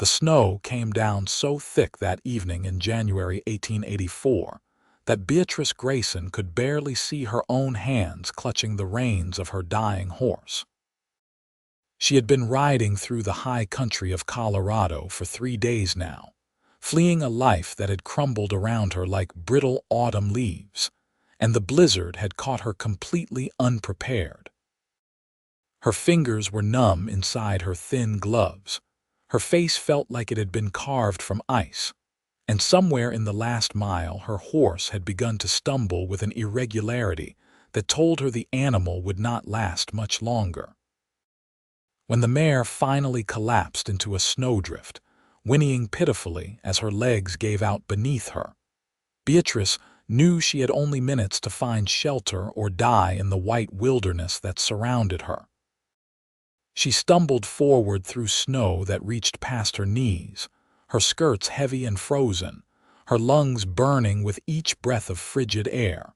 The snow came down so thick that evening in January 1884 that Beatrice Grayson could barely see her own hands clutching the reins of her dying horse. She had been riding through the high country of Colorado for 3 days now, fleeing a life that had crumbled around her like brittle autumn leaves, and the blizzard had caught her completely unprepared. Her fingers were numb inside her thin gloves. Her face felt like it had been carved from ice, and somewhere in the last mile her horse had begun to stumble with an irregularity that told her the animal would not last much longer. When the mare finally collapsed into a snowdrift, whinnying pitifully as her legs gave out beneath her, Beatrice knew she had only minutes to find shelter or die in the white wilderness that surrounded her. She stumbled forward through snow that reached past her knees, her skirts heavy and frozen, her lungs burning with each breath of frigid air.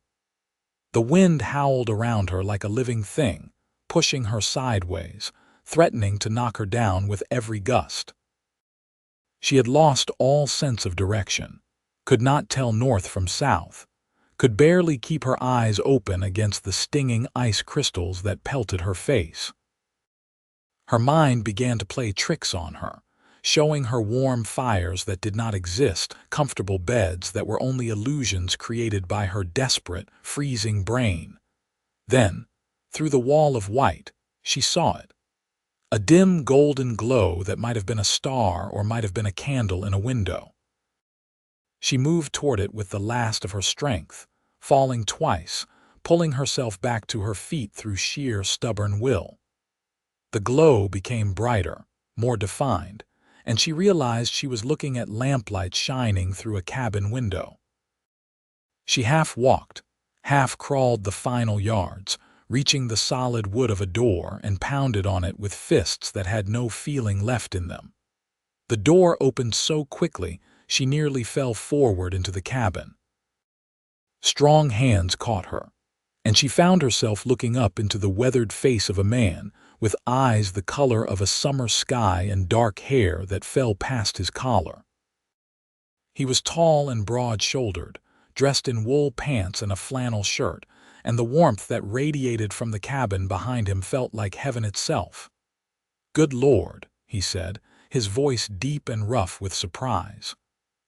The wind howled around her like a living thing, pushing her sideways, threatening to knock her down with every gust. She had lost all sense of direction, could not tell north from south, could barely keep her eyes open against the stinging ice crystals that pelted her face. Her mind began to play tricks on her, showing her warm fires that did not exist, comfortable beds that were only illusions created by her desperate, freezing brain. Then, through the wall of white, she saw it. A dim golden glow that might have been a star or might have been a candle in a window. She moved toward it with the last of her strength, falling twice, pulling herself back to her feet through sheer stubborn will. The glow became brighter, more defined, and she realized she was looking at lamplight shining through a cabin window. She half walked, half crawled the final yards, reaching the solid wood of a door and pounded on it with fists that had no feeling left in them. The door opened so quickly she nearly fell forward into the cabin. Strong hands caught her, and she found herself looking up into the weathered face of a man with eyes the color of a summer sky and dark hair that fell past his collar. He was tall and broad-shouldered, dressed in wool pants and a flannel shirt, and the warmth that radiated from the cabin behind him felt like heaven itself. "Good Lord," he said, his voice deep and rough with surprise.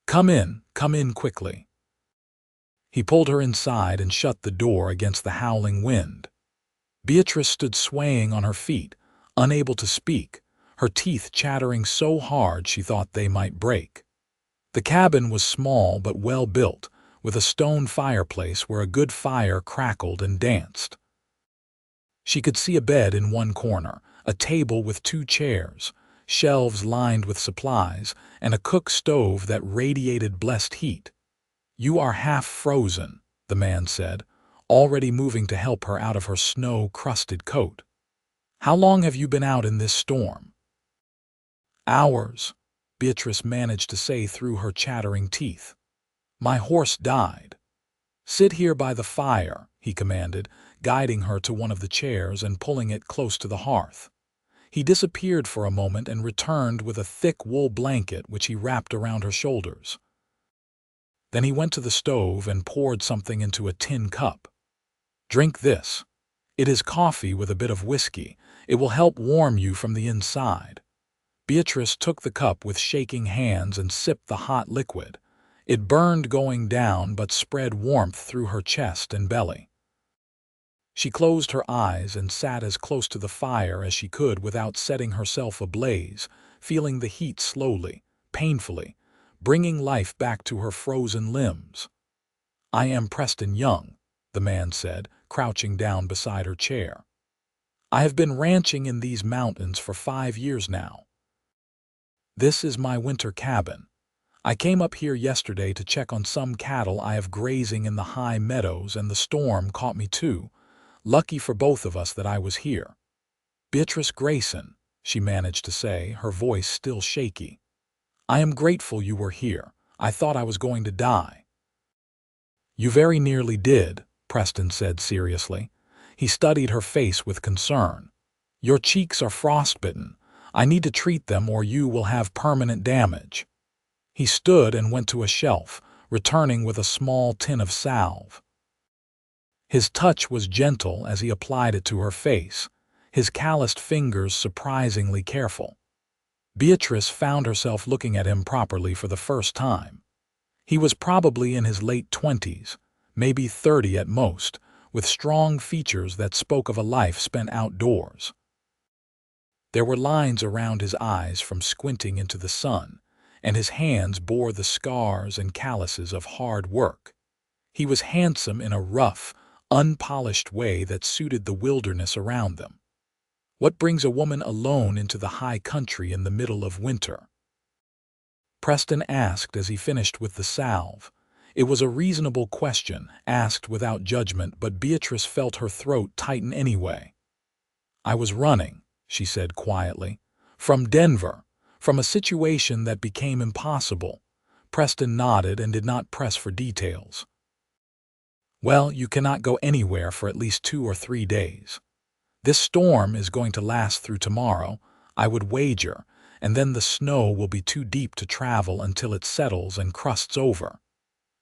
Come in quickly." He pulled her inside and shut the door against the howling wind. Beatrice stood swaying on her feet, unable to speak, her teeth chattering so hard she thought they might break. The cabin was small but well built, with a stone fireplace where a good fire crackled and danced. She could see a bed in one corner, a table with 2 chairs, shelves lined with supplies, and a cook stove that radiated blessed heat. "You are half frozen," the man said, already moving to help her out of her snow-crusted coat. "How long have you been out in this storm?" "Hours," Beatrice managed to say through her chattering teeth. "My horse died." "Sit here by the fire," he commanded, guiding her to one of the chairs and pulling it close to the hearth. He disappeared for a moment and returned with a thick wool blanket which he wrapped around her shoulders. Then he went to the stove and poured something into a tin cup. "Drink this. It is coffee with a bit of whiskey. It will help warm you from the inside." Beatrice took the cup with shaking hands and sipped the hot liquid. It burned going down but spread warmth through her chest and belly. She closed her eyes and sat as close to the fire as she could without setting herself ablaze, feeling the heat slowly, painfully, bringing life back to her frozen limbs. "I am Preston Young," the man said, crouching down beside her chair. "I have been ranching in these mountains for 5 years now. This is my winter cabin. I came up here yesterday to check on some cattle I have grazing in the high meadows, and the storm caught me too. Lucky for both of us that I was here." "Beatrice Grayson," she managed to say, her voice still shaky. "I am grateful you were here. I thought I was going to die." "You very nearly did," Preston said seriously. He studied her face with concern. "Your cheeks are frostbitten. I need to treat them or you will have permanent damage." He stood and went to a shelf, returning with a small tin of salve. His touch was gentle as he applied it to her face, his calloused fingers surprisingly careful. Beatrice found herself looking at him properly for the first time. He was probably in his late 20s, maybe 30 at most, with strong features that spoke of a life spent outdoors. There were lines around his eyes from squinting into the sun, and his hands bore the scars and calluses of hard work. He was handsome in a rough, unpolished way that suited the wilderness around them. What brings a woman alone into the high country in the middle of winter? Preston asked as he finished with the salve. It was a reasonable question, asked without judgment, but Beatrice felt her throat tighten anyway. "I was running," she said quietly, "from Denver, from a situation that became impossible." Preston nodded and did not press for details. "Well, you cannot go anywhere for at least 2 or 3 days. This storm is going to last through tomorrow, I would wager, and then the snow will be too deep to travel until it settles and crusts over.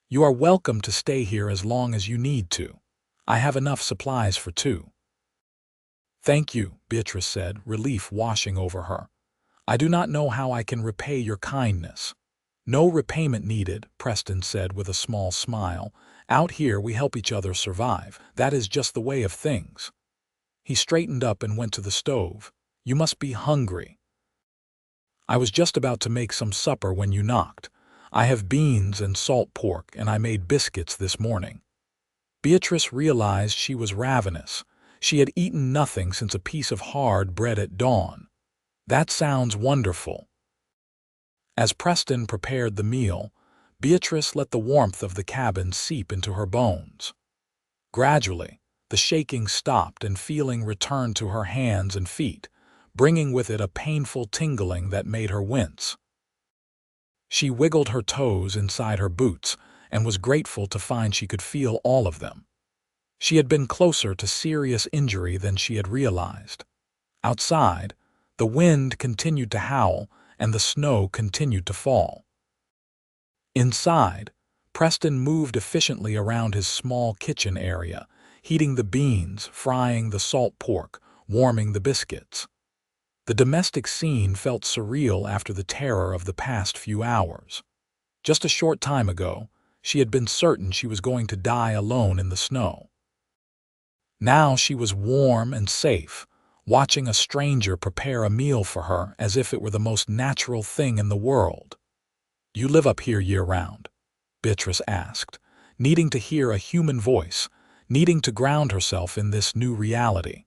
You are welcome to stay here as long as you need to. I have enough supplies for 2. "Thank you," Beatrice said, relief washing over her. "I do not know how I can repay your kindness." "No repayment needed," Preston said with a small smile. "Out here we help each other survive. That is just the way of things." He straightened up and went to the stove. "You must be hungry." "I was just about to make some supper when you knocked. I have beans and salt pork, and I made biscuits this morning." Beatrice realized she was ravenous. She had eaten nothing since a piece of hard bread at dawn. "That sounds wonderful." As Preston prepared the meal, Beatrice let the warmth of the cabin seep into her bones. Gradually, the shaking stopped and feeling returned to her hands and feet, bringing with it a painful tingling that made her wince. She wiggled her toes inside her boots and was grateful to find she could feel all of them. She had been closer to serious injury than she had realized. Outside, the wind continued to howl and the snow continued to fall. Inside, Preston moved efficiently around his small kitchen area, heating the beans, frying the salt pork, warming the biscuits. The domestic scene felt surreal after the terror of the past few hours. Just a short time ago, she had been certain she was going to die alone in the snow. Now she was warm and safe, watching a stranger prepare a meal for her as if it were the most natural thing in the world. "You live up here year-round?" Beatrice asked, needing to hear a human voice, needing to ground herself in this new reality.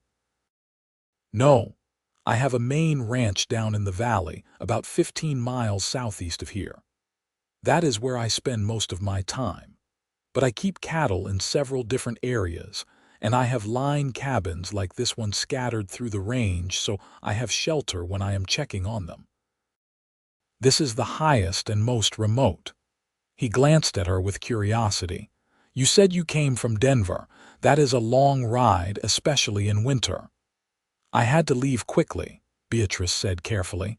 "No, I have a main ranch down in the valley, about 15 miles southeast of here. That is where I spend most of my time. But I keep cattle in several different areas, and I have line cabins like this one scattered through the range, so I have shelter when I am checking on them. This is the highest and most remote." He glanced at her with curiosity. "You said you came from Denver. That is a long ride, especially in winter." "I had to leave quickly," Beatrice said carefully.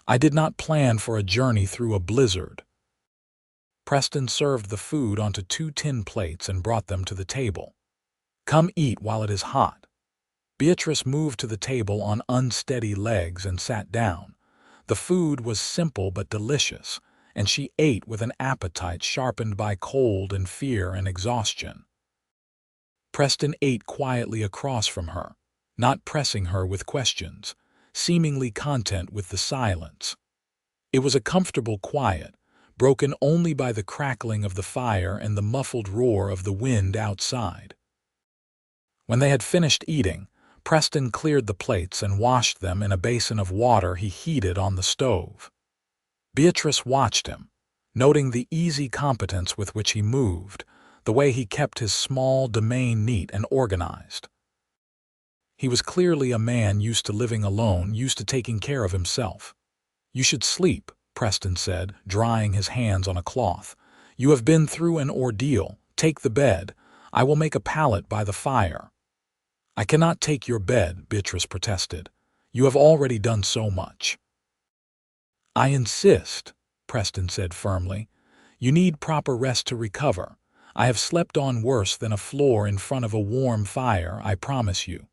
"I did not plan for a journey through a blizzard." Preston served the food onto 2 tin plates and brought them to the table. "Come eat while it is hot." Beatrice moved to the table on unsteady legs and sat down. The food was simple but delicious, and she ate with an appetite sharpened by cold and fear and exhaustion. Preston ate quietly across from her, not pressing her with questions, seemingly content with the silence. It was a comfortable quiet, broken only by the crackling of the fire and the muffled roar of the wind outside. When they had finished eating, Preston cleared the plates and washed them in a basin of water he heated on the stove. Beatrice watched him, noting the easy competence with which he moved, the way he kept his small domain neat and organized. He was clearly a man used to living alone, used to taking care of himself. "You should sleep," Preston said, drying his hands on a cloth. "You have been through an ordeal. Take the bed. I will make a pallet by the fire." "I cannot take your bed," Beatrice protested. You have already done so much." "I insist," Preston said firmly. "You need proper rest to recover. I have slept on worse than a floor in front of a warm fire, I promise you."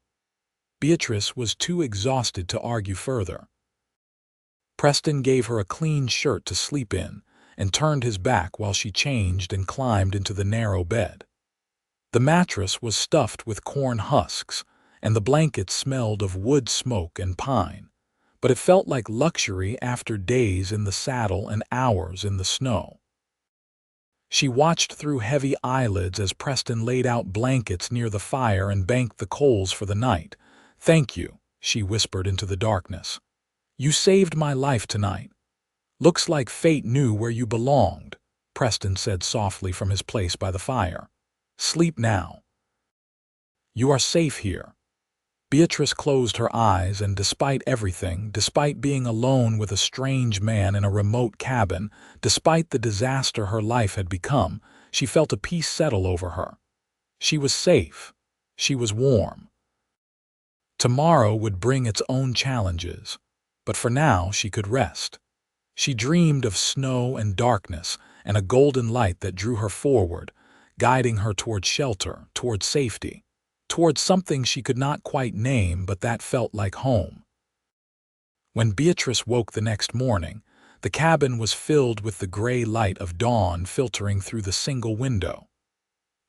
Beatrice was too exhausted to argue further. Preston gave her a clean shirt to sleep in and turned his back while she changed and climbed into the narrow bed. The mattress was stuffed with corn husks, and the blankets smelled of wood smoke and pine, but it felt like luxury after days in the saddle and hours in the snow. She watched through heavy eyelids as Preston laid out blankets near the fire and banked the coals for the night. "Thank you," she whispered into the darkness. "You saved my life tonight." "Looks like fate knew where you belonged," Preston said softly from his place by the fire. "Sleep now. You are safe here." Beatrice closed her eyes, and despite everything, despite being alone with a strange man in a remote cabin, despite the disaster her life had become, she felt a peace settle over her. She was safe. She was warm. Tomorrow would bring its own challenges, but for now she could rest. She dreamed of snow and darkness and a golden light that drew her forward, guiding her toward shelter, toward safety, towards something she could not quite name but that felt like home. When Beatrice woke the next morning, the cabin was filled with the gray light of dawn filtering through the single window.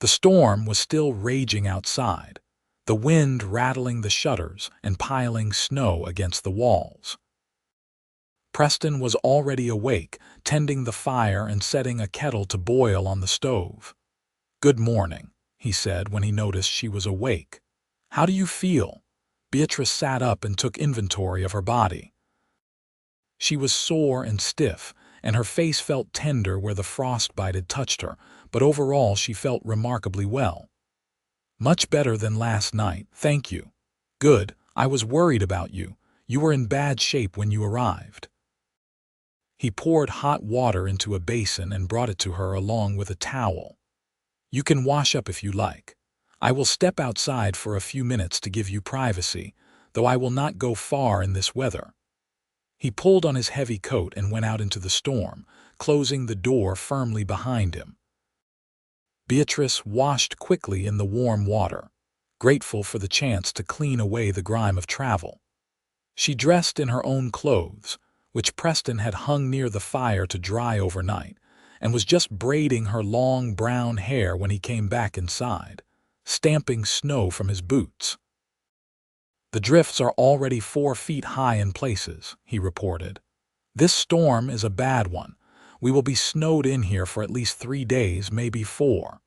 The storm was still raging outside, the wind rattling the shutters and piling snow against the walls. Preston was already awake, tending the fire and setting a kettle to boil on the stove. "Good morning," he said when he noticed she was awake. "How do you feel?" Beatrice sat up and took inventory of her body. She was sore and stiff, and her face felt tender where the frostbite had touched her, but overall she felt remarkably well. "Much better than last night, thank you." "Good, I was worried about you. You were in bad shape when you arrived." He poured hot water into a basin and brought it to her along with a towel. "You can wash up if you like. I will step outside for a few minutes to give you privacy, though I will not go far in this weather." He pulled on his heavy coat and went out into the storm, closing the door firmly behind him. Beatrice washed quickly in the warm water, grateful for the chance to clean away the grime of travel. She dressed in her own clothes, which Preston had hung near the fire to dry overnight, and was just braiding her long brown hair when he came back inside, stamping snow from his boots. "The drifts are already 4 feet high in places," he reported. "This storm is a bad one. We will be snowed in here for at least 3 days, maybe 4.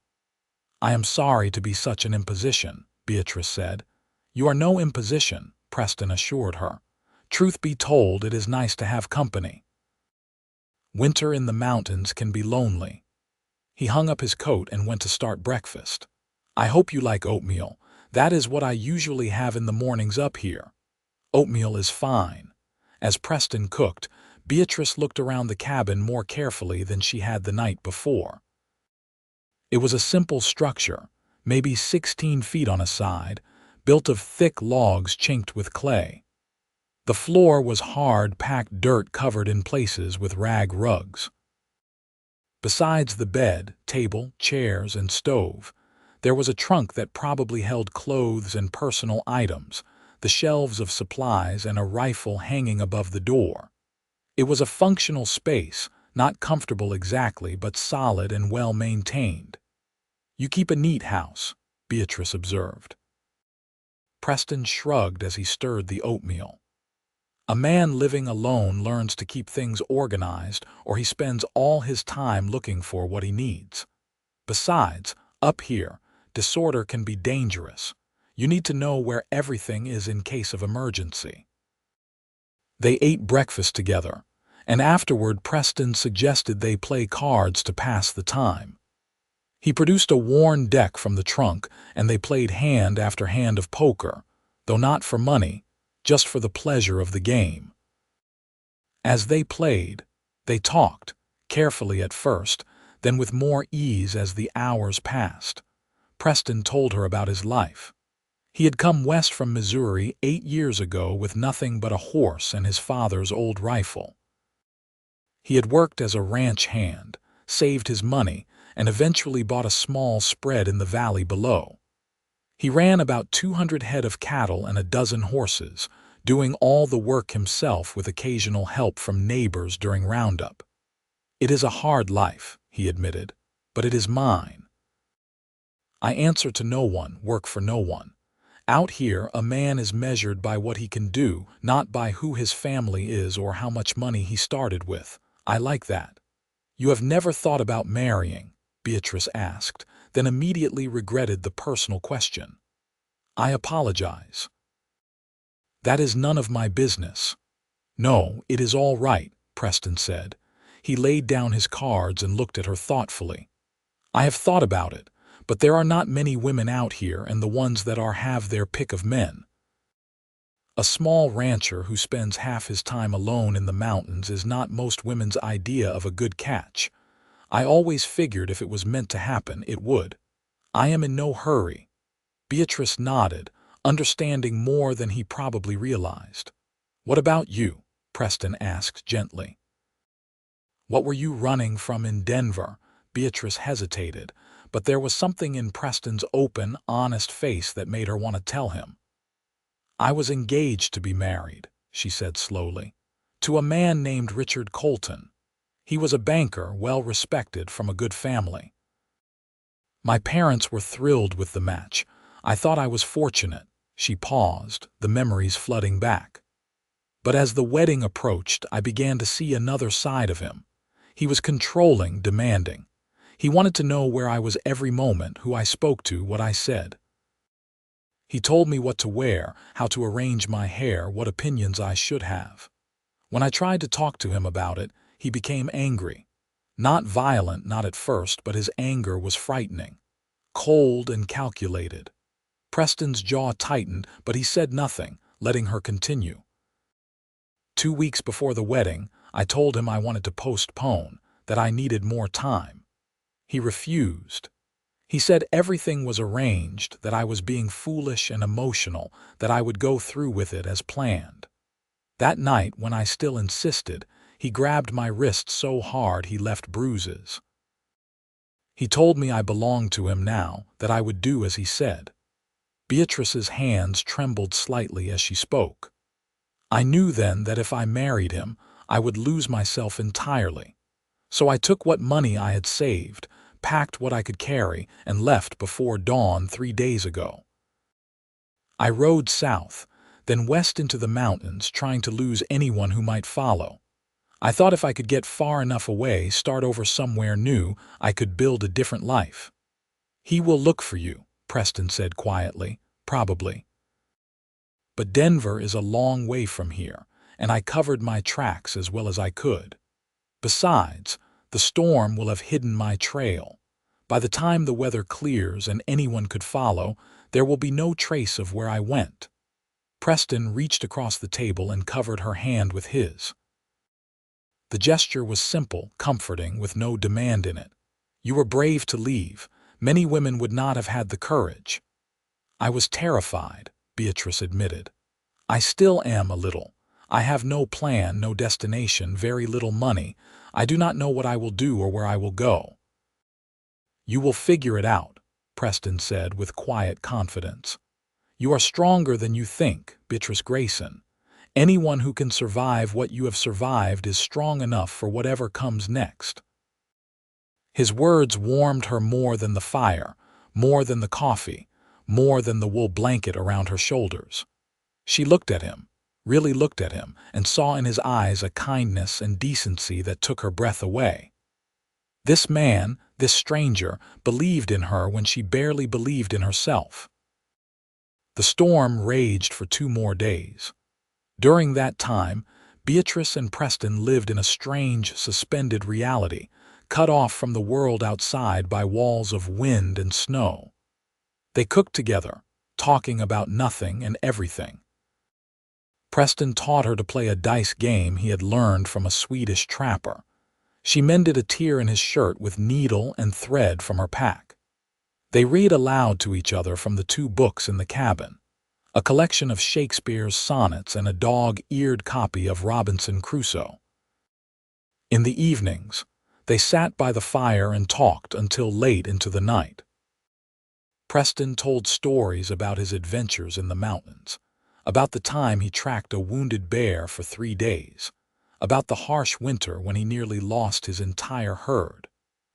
"I am sorry to be such an imposition," Beatrice said. "You are no imposition," Preston assured her. "Truth be told, it is nice to have company. Winter in the mountains can be lonely." He hung up his coat and went to start breakfast. "I hope you like oatmeal. That is what I usually have in the mornings up here." "Oatmeal is fine." As Preston cooked, Beatrice looked around the cabin more carefully than she had the night before. It was a simple structure, maybe 16 feet on a side, built of thick logs chinked with clay. The floor was hard, packed dirt covered in places with rag rugs. Besides the bed, table, chairs, and stove, there was a trunk that probably held clothes and personal items, the shelves of supplies, and a rifle hanging above the door. It was a functional space, not comfortable exactly, but solid and well-maintained. "You keep a neat house," Beatrice observed. Preston shrugged as he stirred the oatmeal. "A man living alone learns to keep things organized, or he spends all his time looking for what he needs. Besides, up here, disorder can be dangerous. You need to know where everything is in case of emergency." They ate breakfast together, and afterward Preston suggested they play cards to pass the time. He produced a worn deck from the trunk, and they played hand after hand of poker, though not for money, just for the pleasure of the game. As they played, they talked, carefully at first, then with more ease as the hours passed. Preston told her about his life. He had come west from Missouri 8 years ago with nothing but a horse and his father's old rifle. He had worked as a ranch hand, saved his money, and eventually bought a small spread in the valley below. He ran about 200 head of cattle and a dozen horses, doing all the work himself with occasional help from neighbors during roundup. "It is a hard life," he admitted, "but it is mine. I answer to no one, work for no one. Out here, a man is measured by what he can do, not by who his family is or how much money he started with. I like that." "You have never thought about marrying?" Beatrice asked, then immediately regretted the personal question. "I apologize. That is none of my business." "No, it is all right," Preston said. He laid down his cards and looked at her thoughtfully. "I have thought about it, but there are not many women out here, and the ones that are have their pick of men. A small rancher who spends half his time alone in the mountains is not most women's idea of a good catch. I always figured if it was meant to happen, it would. I am in no hurry." Beatrice nodded, understanding more than he probably realized. "What about you?" Preston asked gently. "What were you running from in Denver?" Beatrice hesitated, but there was something in Preston's open, honest face that made her want to tell him. "I was engaged to be married," she said slowly, "to a man named Richard Colton. He was a banker, well respected, from a good family. My parents were thrilled with the match. I thought I was fortunate." She paused, the memories flooding back. "But as the wedding approached, I began to see another side of him. He was controlling, demanding. He wanted to know where I was every moment, who I spoke to, what I said. He told me what to wear, how to arrange my hair, what opinions I should have. When I tried to talk to him about it, he became angry. Not violent, not at first, but his anger was frightening. Cold and calculated." Preston's jaw tightened, but he said nothing, letting her continue. "2 weeks before the wedding, I told him I wanted to postpone, that I needed more time. He refused. He said everything was arranged, that I was being foolish and emotional, that I would go through with it as planned. That night, when I still insisted, he grabbed my wrist so hard he left bruises. He told me I belonged to him now, that I would do as he said." Beatrice's hands trembled slightly as she spoke. "I knew then that if I married him, I would lose myself entirely. So I took what money I had saved, packed what I could carry, and left before dawn 3 days ago. I rode south, then west into the mountains, trying to lose anyone who might follow. I thought if I could get far enough away, start over somewhere new, I could build a different life." "He will look for you," Preston said quietly, "probably. But Denver is a long way from here, and I covered my tracks as well as I could. Besides, the storm will have hidden my trail. By the time the weather clears and anyone could follow, there will be no trace of where I went." Preston reached across the table and covered her hand with his. The gesture was simple, comforting, with no demand in it. "You were brave to leave. Many women would not have had the courage." "I was terrified," Beatrice admitted. "I still am a little. I have no plan, no destination, very little money. I do not know what I will do or where I will go." "You will figure it out," Preston said with quiet confidence. "You are stronger than you think, Beatrice Grayson. Anyone who can survive what you have survived is strong enough for whatever comes next." His words warmed her more than the fire, more than the coffee, more than the wool blanket around her shoulders. She looked at him, really looked at him, and saw in his eyes a kindness and decency that took her breath away. This man, this stranger, believed in her when she barely believed in herself. The storm raged for 2 more days. During that time, Beatrice and Preston lived in a strange, suspended reality, cut off from the world outside by walls of wind and snow. They cooked together, talking about nothing and everything. Preston taught her to play a dice game he had learned from a Swedish trapper. She mended a tear in his shirt with needle and thread from her pack. They read aloud to each other from the 2 books in the cabin. a collection of Shakespeare's sonnets and a dog-eared copy of Robinson Crusoe. In the evenings, they sat by the fire and talked until late into the night. Preston told stories about his adventures in the mountains, about the time he tracked a wounded bear for 3 days, about the harsh winter when he nearly lost his entire herd,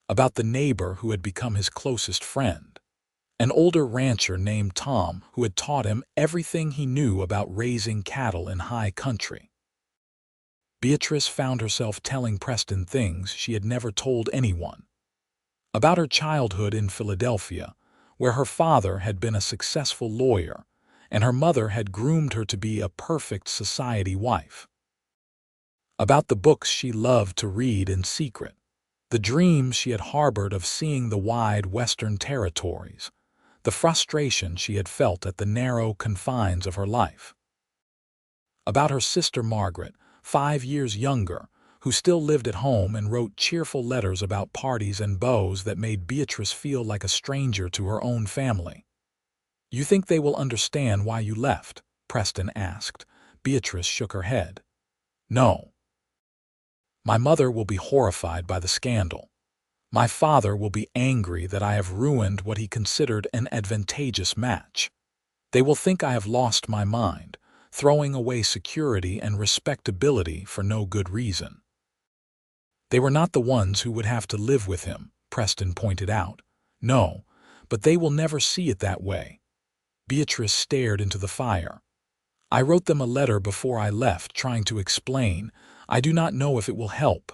about the neighbor who had become his closest friend, an older rancher named Tom who had taught him everything he knew about raising cattle in high country. Beatrice found herself telling Preston things she had never told anyone. About her childhood in Philadelphia, where her father had been a successful lawyer, and her mother had groomed her to be a perfect society wife. About the books she loved to read in secret, the dreams she had harbored of seeing the wide Western territories, the frustration she had felt at the narrow confines of her life. About her sister Margaret, 5 years younger, who still lived at home and wrote cheerful letters about parties and beaux that made Beatrice feel like a stranger to her own family. "You think they will understand why you left?" Preston asked. Beatrice shook her head. "No. My mother will be horrified by the scandal. My father will be angry that I have ruined what he considered an advantageous match. They will think I have lost my mind, throwing away security and respectability for no good reason." "They were not the ones who would have to live with him," Preston pointed out. "No, but they will never see it that way." Beatrice stared into the fire. "I wrote them a letter before I left trying to explain. I do not know if it will help."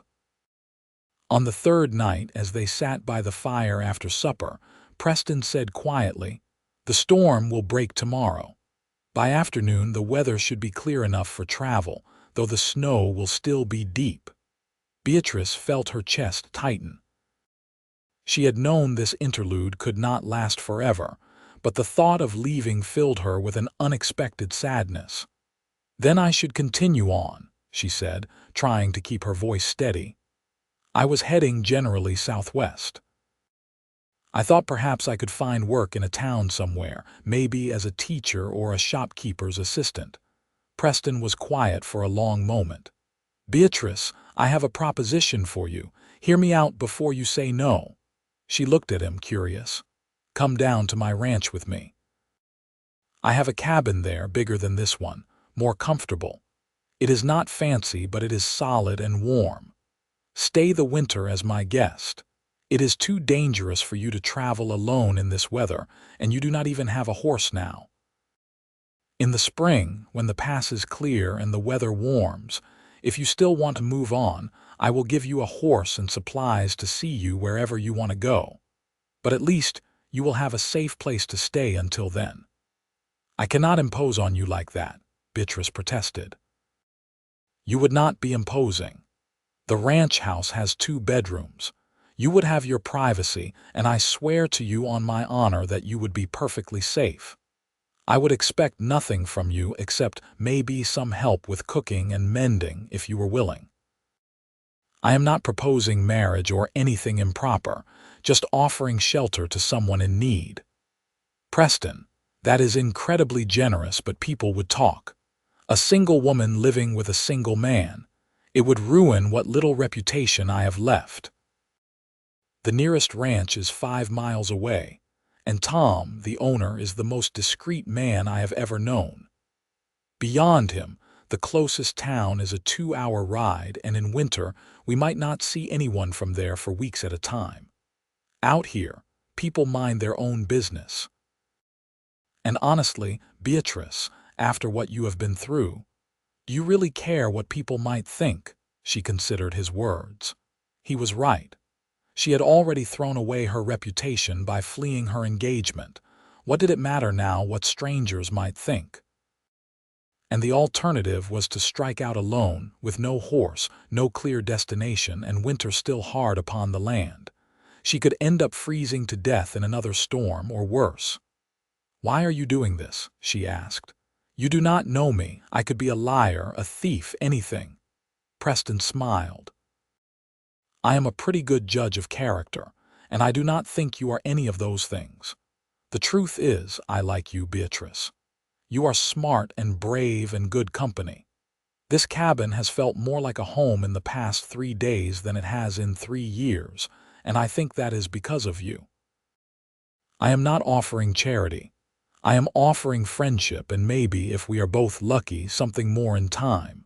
On the third night, as they sat by the fire after supper, Preston said quietly, "The storm will break tomorrow. By afternoon the weather should be clear enough for travel, though the snow will still be deep." Beatrice felt her chest tighten. She had known this interlude could not last forever, but the thought of leaving filled her with an unexpected sadness. "Then I should continue on," she said, trying to keep her voice steady. "I was heading generally southwest. I thought perhaps I could find work in a town somewhere, maybe as a teacher or a shopkeeper's assistant." Preston was quiet for a long moment. "Beatrice, I have a proposition for you. Hear me out before you say no." She looked at him, curious. "Come down to my ranch with me. I have a cabin there bigger than this one, more comfortable. It is not fancy, but it is solid and warm. Stay the winter as my guest. It is too dangerous for you to travel alone in this weather, and you do not even have a horse now. In the spring, when the pass is clear and the weather warms, if you still want to move on, I will give you a horse and supplies to see you wherever you want to go. But at least you will have a safe place to stay until then." "I cannot impose on you like that," Beatrice protested. "You would not be imposing. The ranch house has 2 bedrooms. You would have your privacy, and I swear to you on my honor that you would be perfectly safe. I would expect nothing from you except maybe some help with cooking and mending if you were willing. I am not proposing marriage or anything improper, just offering shelter to someone in need." "Preston, that is incredibly generous, but people would talk. A single woman living with a single man. It would ruin what little reputation I have left. The nearest ranch is 5 miles away, and Tom, the owner, is the most discreet man I have ever known. Beyond him, the closest town is a 2-hour ride, and in winter we might not see anyone from there for weeks at a time. Out here, people mind their own business. And honestly, Beatrice, after what you have been through, do you really care what people might think?" She considered his words. He was right. She had already thrown away her reputation by fleeing her engagement. What did it matter now what strangers might think? And the alternative was to strike out alone, with no horse, no clear destination, and winter still hard upon the land. She could end up freezing to death in another storm, or worse. "Why are you doing this?" she asked. "You do not know me. I could be a liar, a thief, anything." Preston smiled. "I am a pretty good judge of character, and I do not think you are any of those things. The truth is, I like you, Beatrice. You are smart and brave and good company. This cabin has felt more like a home in the past 3 days than it has in 3 years, and I think that is because of you. I am not offering charity. I am offering friendship and maybe, if we are both lucky, something more in time."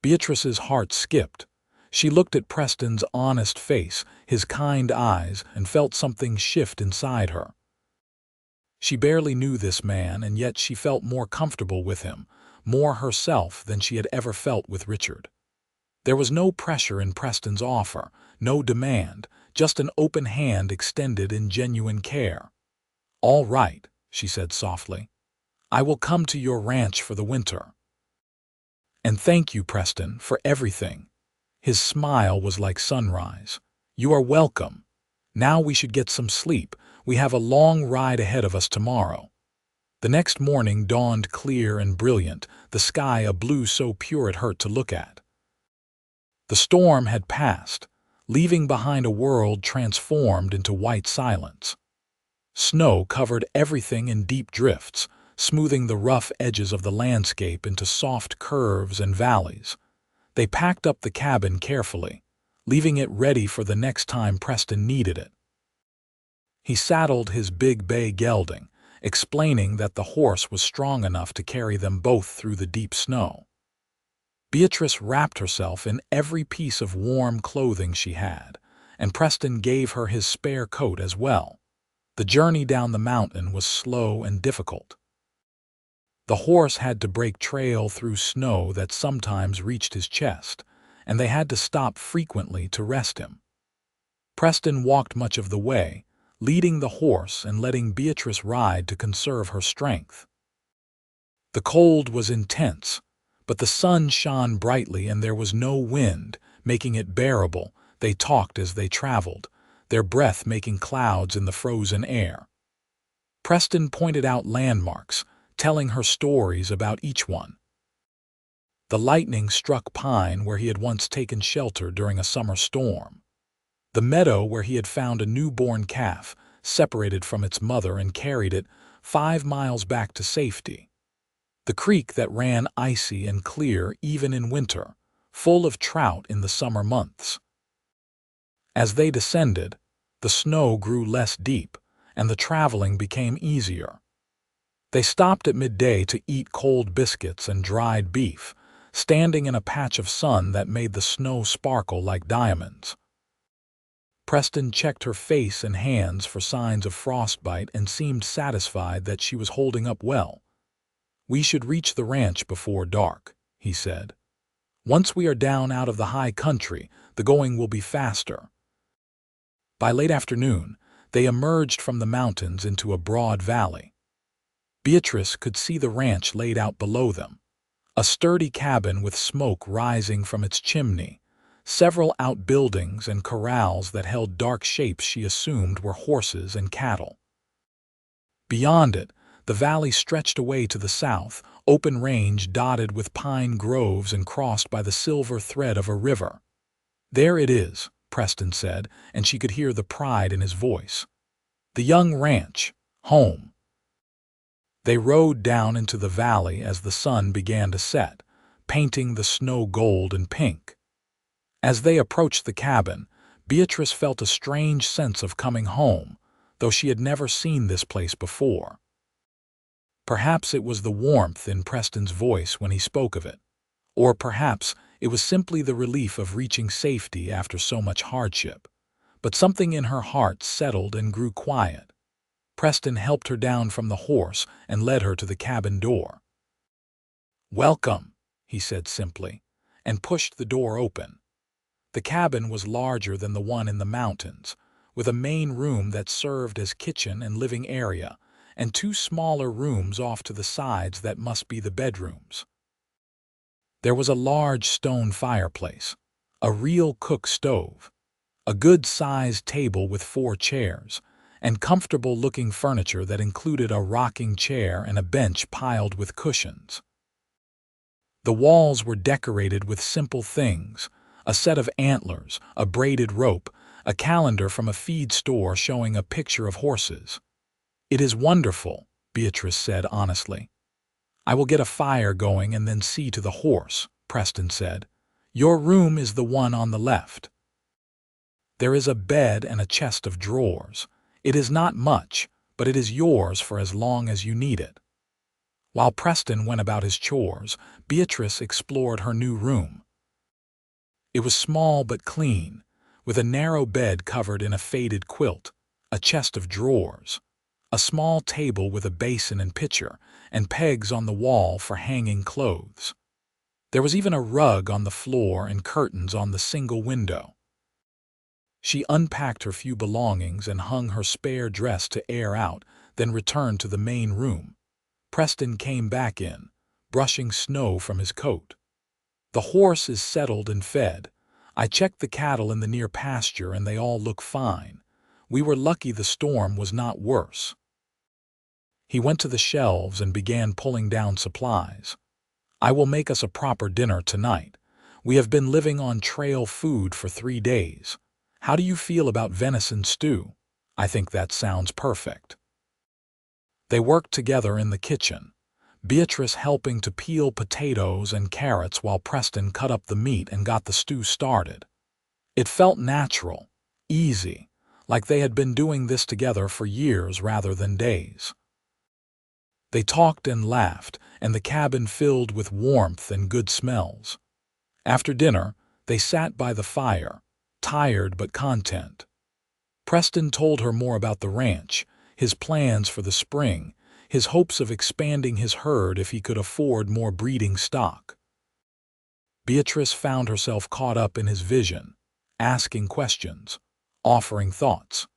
Beatrice's heart skipped. She looked at Preston's honest face, his kind eyes, and felt something shift inside her. She barely knew this man, and yet she felt more comfortable with him, more herself than she had ever felt with Richard. There was no pressure in Preston's offer, no demand, just an open hand extended in genuine care. "All right," she said softly. "I will come to your ranch for the winter. And thank you, Preston, for everything." His smile was like sunrise. "You are welcome. Now we should get some sleep. We have a long ride ahead of us tomorrow." The next morning dawned clear and brilliant, the sky a blue so pure it hurt to look at. The storm had passed, leaving behind a world transformed into white silence. Snow covered everything in deep drifts, smoothing the rough edges of the landscape into soft curves and valleys. They packed up the cabin carefully, leaving it ready for the next time Preston needed it. He saddled his big bay gelding, explaining that the horse was strong enough to carry them both through the deep snow. Beatrice wrapped herself in every piece of warm clothing she had, and Preston gave her his spare coat as well. The journey down the mountain was slow and difficult. The horse had to break trail through snow that sometimes reached his chest, and they had to stop frequently to rest him. Preston walked much of the way, leading the horse and letting Beatrice ride to conserve her strength. The cold was intense, but the sun shone brightly and there was no wind, making it bearable. They talked as they traveled, their breath making clouds in the frozen air. Preston pointed out landmarks, telling her stories about each one. The lightning struck pine where he had once taken shelter during a summer storm. The meadow where he had found a newborn calf, separated from its mother and carried it 5 miles back to safety. The creek that ran icy and clear even in winter, full of trout in the summer months. As they descended, the snow grew less deep, and the traveling became easier. They stopped at midday to eat cold biscuits and dried beef, standing in a patch of sun that made the snow sparkle like diamonds. Preston checked her face and hands for signs of frostbite and seemed satisfied that she was holding up well. "We should reach the ranch before dark," he said. "Once we are down out of the high country, the going will be faster." By late afternoon, they emerged from the mountains into a broad valley. Beatrice could see the ranch laid out below them, a sturdy cabin with smoke rising from its chimney, several outbuildings and corrals that held dark shapes she assumed were horses and cattle. Beyond it, the valley stretched away to the south, open range dotted with pine groves and crossed by the silver thread of a river. "There it is," Preston said, and she could hear the pride in his voice. "The Young Ranch, home." They rode down into the valley as the sun began to set, painting the snow gold and pink. As they approached the cabin, Beatrice felt a strange sense of coming home, though she had never seen this place before. Perhaps it was the warmth in Preston's voice when he spoke of it, or perhaps it was simply the relief of reaching safety after so much hardship. But something in her heart settled and grew quiet. Preston helped her down from the horse and led her to the cabin door. "Welcome," he said simply, and pushed the door open. The cabin was larger than the one in the mountains, with a main room that served as kitchen and living area, and 2 smaller rooms off to the sides that must be the bedrooms. There was a large stone fireplace, a real cook stove, a good-sized table with 4 chairs, and comfortable-looking furniture that included a rocking chair and a bench piled with cushions. The walls were decorated with simple things: a set of antlers, a braided rope, a calendar from a feed store showing a picture of horses. "It is wonderful," Beatrice said honestly. "I will get a fire going and then see to the horse," Preston said. "Your room is the one on the left. There is a bed and a chest of drawers. It is not much, but it is yours for as long as you need it." While Preston went about his chores, Beatrice explored her new room. It was small but clean, with a narrow bed covered in a faded quilt, a chest of drawers, a small table with a basin and pitcher, and pegs on the wall for hanging clothes. There was even a rug on the floor and curtains on the single window. She unpacked her few belongings and hung her spare dress to air out, then returned to the main room. Preston came back in, brushing snow from his coat. "The horse is settled and fed. I checked the cattle in the near pasture and they all look fine. We were lucky the storm was not worse." He went to the shelves and began pulling down supplies. "I will make us a proper dinner tonight. We have been living on trail food for 3 days. How do you feel about venison stew? I think that sounds perfect." They worked together in the kitchen, Beatrice helping to peel potatoes and carrots while Preston cut up the meat and got the stew started. It felt natural, easy, like they had been doing this together for years rather than days. They talked and laughed, and the cabin filled with warmth and good smells. After dinner, they sat by the fire, tired but content. Preston told her more about the ranch, his plans for the spring, his hopes of expanding his herd if he could afford more breeding stock. Beatrice found herself caught up in his vision, asking questions, offering thoughts.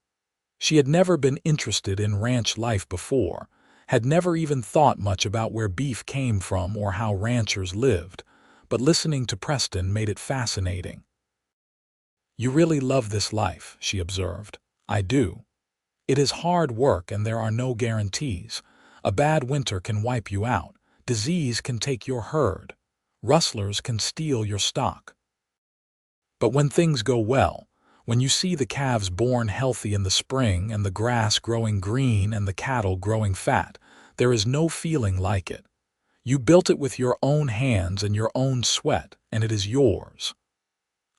She had never been interested in ranch life before, had never even thought much about where beef came from or how ranchers lived, but listening to Preston made it fascinating. "You really love this life," she observed. "I do. It is hard work and there are no guarantees. A bad winter can wipe you out. Disease can take your herd. Rustlers can steal your stock. But when things go well, when you see the calves born healthy in the spring and the grass growing green and the cattle growing fat, there is no feeling like it. You built it with your own hands and your own sweat, and it is yours."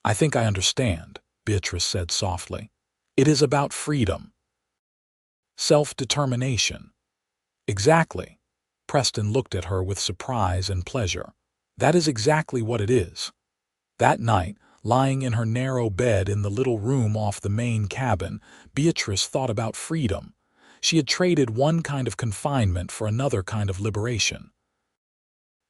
"I think I understand," Beatrice said softly. "It is about freedom. Self-determination." "Exactly." Preston looked at her with surprise and pleasure. "That is exactly what it is." That night, lying in her narrow bed in the little room off the main cabin, Beatrice thought about freedom. She had traded one kind of confinement for another kind of liberation.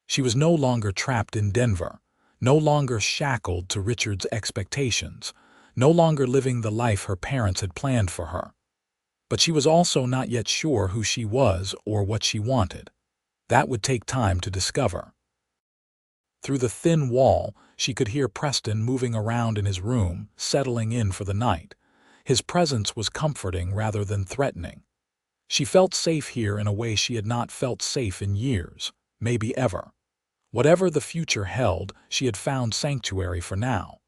She was no longer trapped in Denver, no longer shackled to Richard's expectations, no longer living the life her parents had planned for her. But she was also not yet sure who she was or what she wanted. That would take time to discover. Through the thin wall, she could hear Preston moving around in his room, settling in for the night. His presence was comforting rather than threatening. She felt safe here in a way she had not felt safe in years, maybe ever. Whatever the future held, she had found sanctuary for now.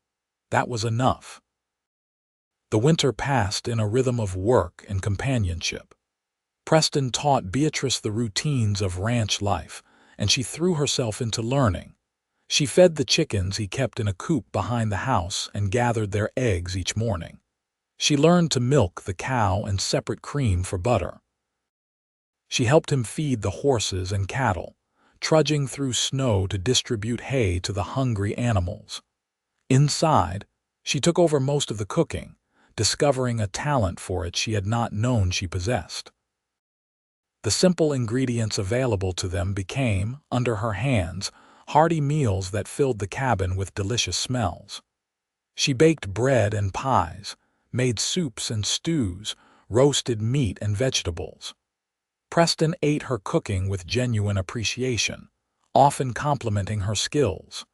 That was enough. The winter passed in a rhythm of work and companionship. Preston taught Beatrice the routines of ranch life, and she threw herself into learning. She fed the chickens he kept in a coop behind the house and gathered their eggs each morning. She learned to milk the cow and separate cream for butter. She helped him feed the horses and cattle, trudging through snow to distribute hay to the hungry animals. Inside, she took over most of the cooking, discovering a talent for it she had not known she possessed. The simple ingredients available to them became, under her hands, hearty meals that filled the cabin with delicious smells. She baked bread and pies, made soups and stews, roasted meat and vegetables. Preston ate her cooking with genuine appreciation, often complimenting her skills.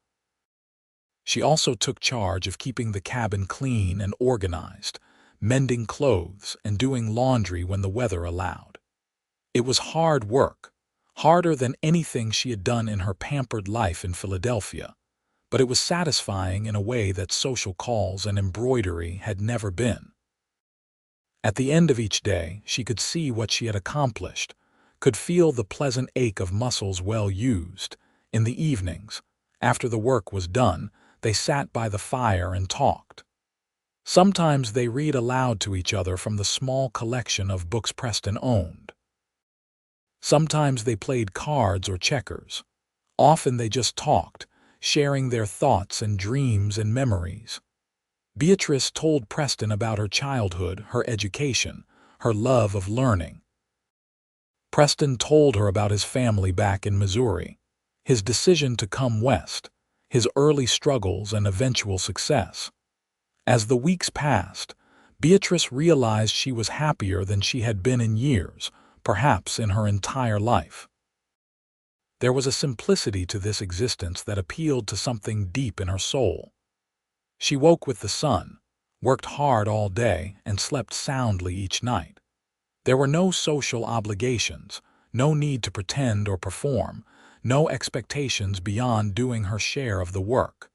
She also took charge of keeping the cabin clean and organized, mending clothes and doing laundry when the weather allowed. It was hard work, harder than anything she had done in her pampered life in Philadelphia, but it was satisfying in a way that social calls and embroidery had never been. At the end of each day, she could see what she had accomplished, could feel the pleasant ache of muscles well used. In the evenings, after the work was done, they sat by the fire and talked. Sometimes they read aloud to each other from the small collection of books Preston owned. Sometimes they played cards or checkers. Often they just talked, sharing their thoughts and dreams and memories. Beatrice told Preston about her childhood, her education, her love of learning. Preston told her about his family back in Missouri, his decision to come west, his early struggles and eventual success. As the weeks passed, Beatrice realized she was happier than she had been in years, perhaps in her entire life. There was a simplicity to this existence that appealed to something deep in her soul. She woke with the sun, worked hard all day, and slept soundly each night. There were no social obligations, no need to pretend or perform, no expectations beyond doing her share of the work.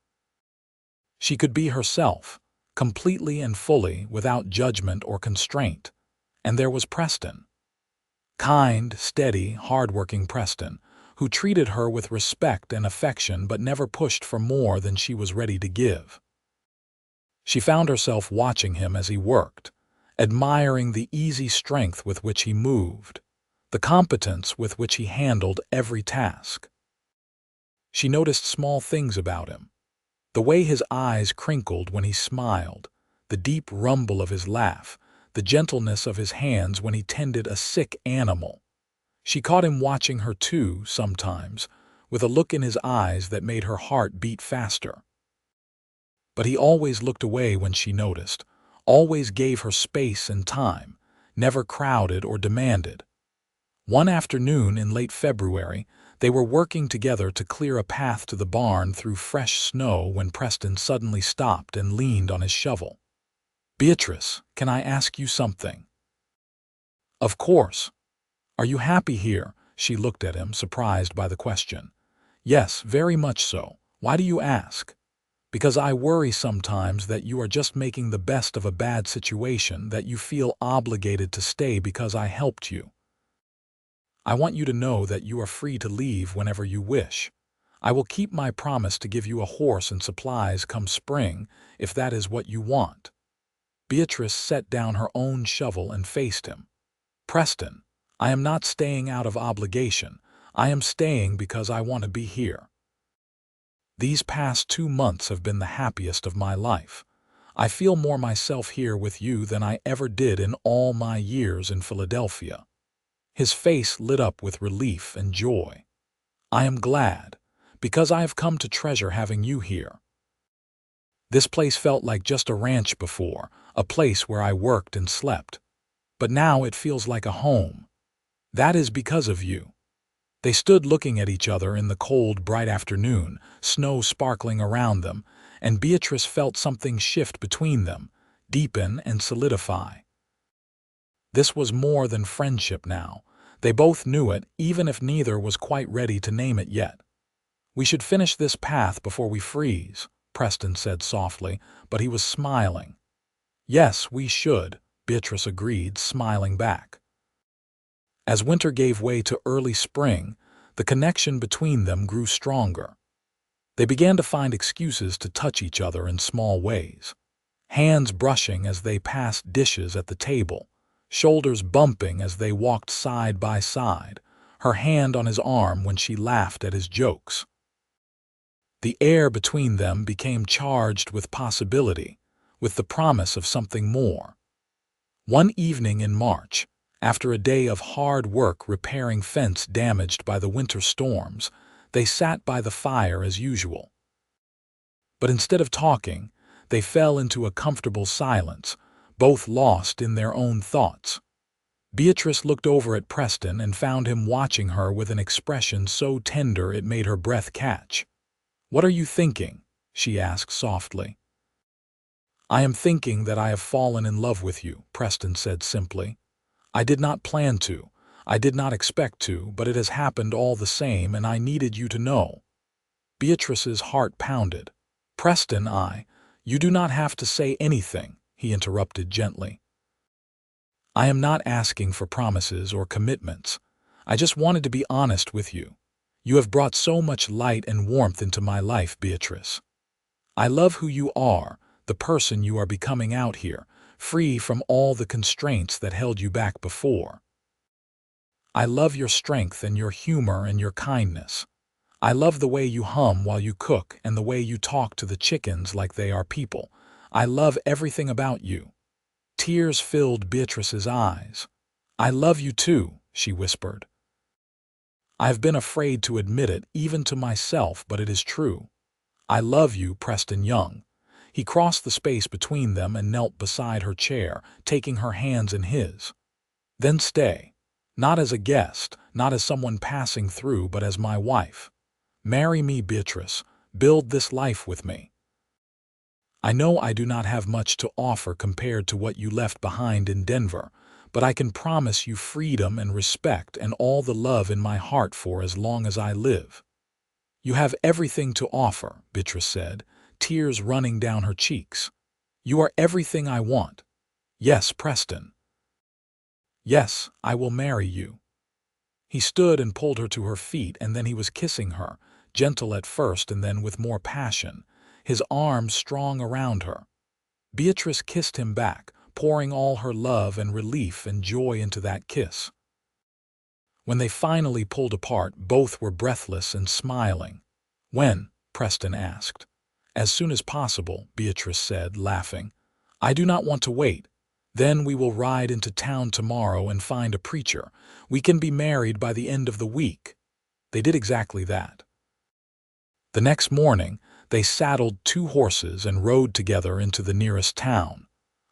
She could be herself, completely and fully, without judgment or constraint. And there was Preston. Kind, steady, hard-working Preston, who treated her with respect and affection but never pushed for more than she was ready to give. She found herself watching him as he worked, admiring the easy strength with which he moved, the competence with which he handled every task. She noticed small things about him: the way his eyes crinkled when he smiled, the deep rumble of his laugh, the gentleness of his hands when he tended a sick animal. She caught him watching her too, sometimes, with a look in his eyes that made her heart beat faster. But he always looked away when she noticed, always gave her space and time, never crowded or demanded. One afternoon in late February, they were working together to clear a path to the barn through fresh snow when Preston suddenly stopped and leaned on his shovel. "Beatrice, can I ask you something?" "Of course." "Are you happy here?" She looked at him, surprised by the question. "Yes, very much so. Why do you ask?" "Because I worry sometimes that you are just making the best of a bad situation, that you feel obligated to stay because I helped you. I want you to know that you are free to leave whenever you wish. I will keep my promise to give you a horse and supplies come spring, if that is what you want." Beatrice set down her own shovel and faced him. "Preston, I am not staying out of obligation. I am staying because I want to be here. These past 2 months have been the happiest of my life. I feel more myself here with you than I ever did in all my years in Philadelphia." His face lit up with relief and joy. "I am glad, because I have come to treasure having you here. This place felt like just a ranch before, a place where I worked and slept. But now it feels like a home. That is because of you." They stood looking at each other in the cold, bright afternoon, snow sparkling around them, and Beatrice felt something shift between them, deepen and solidify. This was more than friendship now. They both knew it, even if neither was quite ready to name it yet. "We should finish this path before we freeze," Preston said softly, but he was smiling. "Yes, we should," Beatrice agreed, smiling back. As winter gave way to early spring, the connection between them grew stronger. They began to find excuses to touch each other in small ways. Hands brushing as they passed dishes at the table, shoulders bumping as they walked side by side, her hand on his arm when she laughed at his jokes. The air between them became charged with possibility, with the promise of something more. One evening in March, after a day of hard work repairing fence damaged by the winter storms, they sat by the fire as usual. But instead of talking, they fell into a comfortable silence, both lost in their own thoughts. Beatrice looked over at Preston and found him watching her with an expression so tender it made her breath catch. "What are you thinking?" she asked softly. "I am thinking that I have fallen in love with you," Preston said simply. "I did not plan to, I did not expect to, but it has happened all the same, and I needed you to know." Beatrice's heart pounded. "Preston, you do not have to say anything," he interrupted gently. "I am not asking for promises or commitments. I just wanted to be honest with you. You have brought so much light and warmth into my life, Beatrice. I love who you are, the person you are becoming out here, free from all the constraints that held you back before. I love your strength and your humor and your kindness. I love the way you hum while you cook and the way you talk to the chickens like they are people. I love everything about you. Tears filled Beatrice's eyes. I love you too, she whispered. I've been afraid to admit it, even to myself, but it is true. I love you, Preston Young. He crossed the space between them and knelt beside her chair, taking her hands in his. Then stay. Not as a guest, not as someone passing through, but as my wife. Marry me, Beatrice. Build this life with me. I know I do not have much to offer compared to what you left behind in Denver, but I can promise you freedom and respect and all the love in my heart for as long as I live. You have everything to offer, Beatrice said, tears running down her cheeks. You are everything I want. Yes, Preston. Yes, I will marry you. He stood and pulled her to her feet, and then he was kissing her, gentle at first and then with more passion, his arms strong around her. Beatrice kissed him back, pouring all her love and relief and joy into that kiss. When they finally pulled apart, both were breathless and smiling. When? Preston asked. As soon as possible, Beatrice said, laughing. I do not want to wait. Then we will ride into town tomorrow and find a preacher. We can be married by the end of the week. They did exactly that. The next morning, they saddled 2 horses and rode together into the nearest town,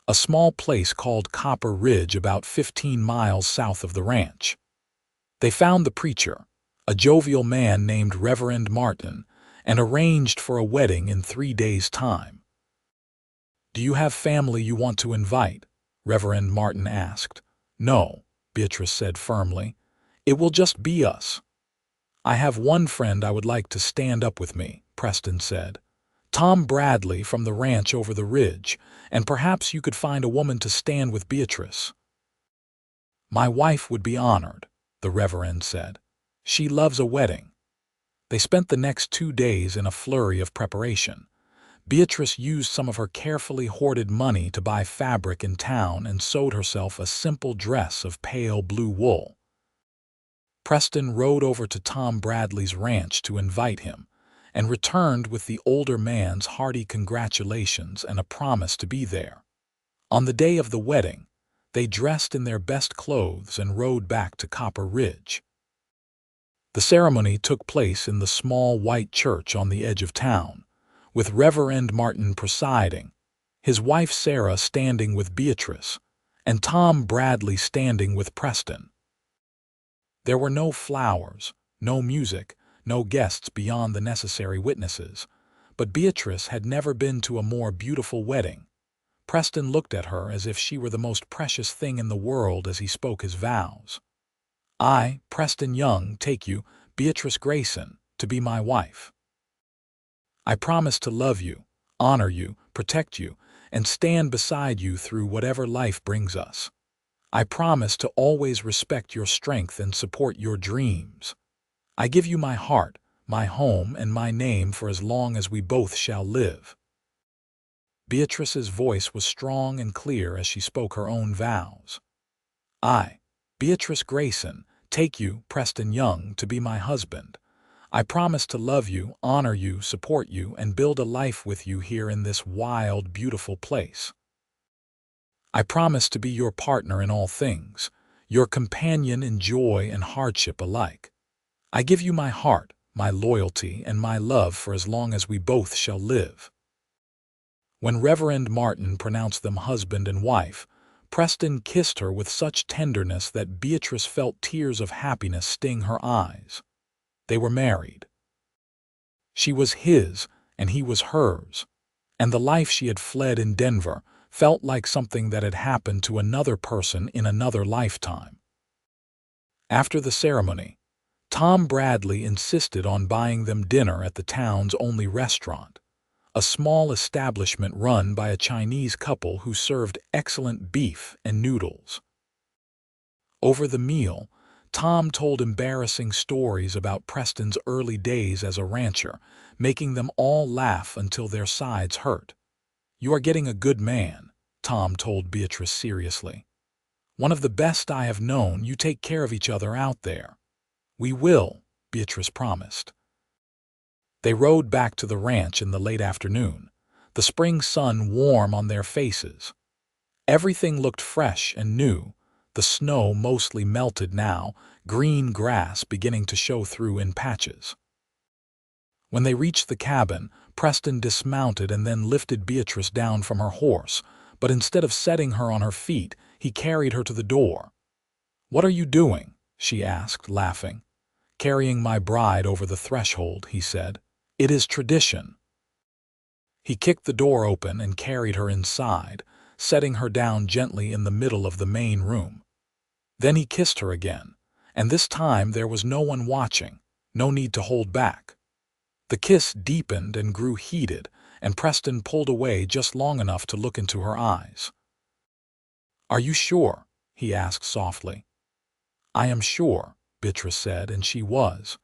a small place called Copper Ridge about 15 miles south of the ranch. They found the preacher, a jovial man named Reverend Martin, and arranged for a wedding in 3 days' time. Do you have family you want to invite? Reverend Martin asked. No, Beatrice said firmly. It will just be us. I have one friend I would like to stand up with me, Preston said. Tom Bradley from the ranch over the ridge, and perhaps you could find a woman to stand with Beatrice. My wife would be honored, the Reverend said. She loves a wedding. They spent the next 2 days in a flurry of preparation. Beatrice used some of her carefully hoarded money to buy fabric in town and sewed herself a simple dress of pale blue wool. Preston rode over to Tom Bradley's ranch to invite him, and returned with the older man's hearty congratulations and a promise to be there. On the day of the wedding, they dressed in their best clothes and rode back to Copper Ridge. The ceremony took place in the small white church on the edge of town, with Reverend Martin presiding, his wife Sarah standing with Beatrice, and Tom Bradley standing with Preston. There were no flowers, no music, no guests beyond the necessary witnesses, but Beatrice had never been to a more beautiful wedding. Preston looked at her as if she were the most precious thing in the world as he spoke his vows. I, Preston Young, take you, Beatrice Grayson, to be my wife. I promise to love you, honor you, protect you, and stand beside you through whatever life brings us. I promise to always respect your strength and support your dreams. I give you my heart, my home, and my name for as long as we both shall live. Beatrice's voice was strong and clear as she spoke her own vows. I, Beatrice Grayson, take you, Preston Young, to be my husband. I promise to love you, honor you, support you, and build a life with you here in this wild, beautiful place. I promise to be your partner in all things, your companion in joy and hardship alike. I give you my heart, my loyalty, and my love for as long as we both shall live. When Reverend Martin pronounced them husband and wife, Preston kissed her with such tenderness that Beatrice felt tears of happiness sting her eyes. They were married. She was his, and he was hers, and the life she had fled in Denver felt like something that had happened to another person in another lifetime. After the ceremony, Tom Bradley insisted on buying them dinner at the town's only restaurant, a small establishment run by a Chinese couple who served excellent beef and noodles. Over the meal, Tom told embarrassing stories about Preston's early days as a rancher, making them all laugh until their sides hurt. "You are getting a good man," Tom told Beatrice seriously. "One of the best I have known. You take care of each other out there." "We will," Beatrice promised. They rode back to the ranch in the late afternoon, the spring sun warm on their faces. Everything looked fresh and new, the snow mostly melted now, green grass beginning to show through in patches. When they reached the cabin, Preston dismounted and then lifted Beatrice down from her horse, but instead of setting her on her feet, he carried her to the door. "What are you doing?" she asked, laughing. "Carrying my bride over the threshold," he said. "It is tradition." He kicked the door open and carried her inside, setting her down gently in the middle of the main room. Then he kissed her again, and this time there was no one watching, no need to hold back. The kiss deepened and grew heated, and Preston pulled away just long enough to look into her eyes. "Are you sure?" he asked softly. "I am sure," Beatrice said, and she was.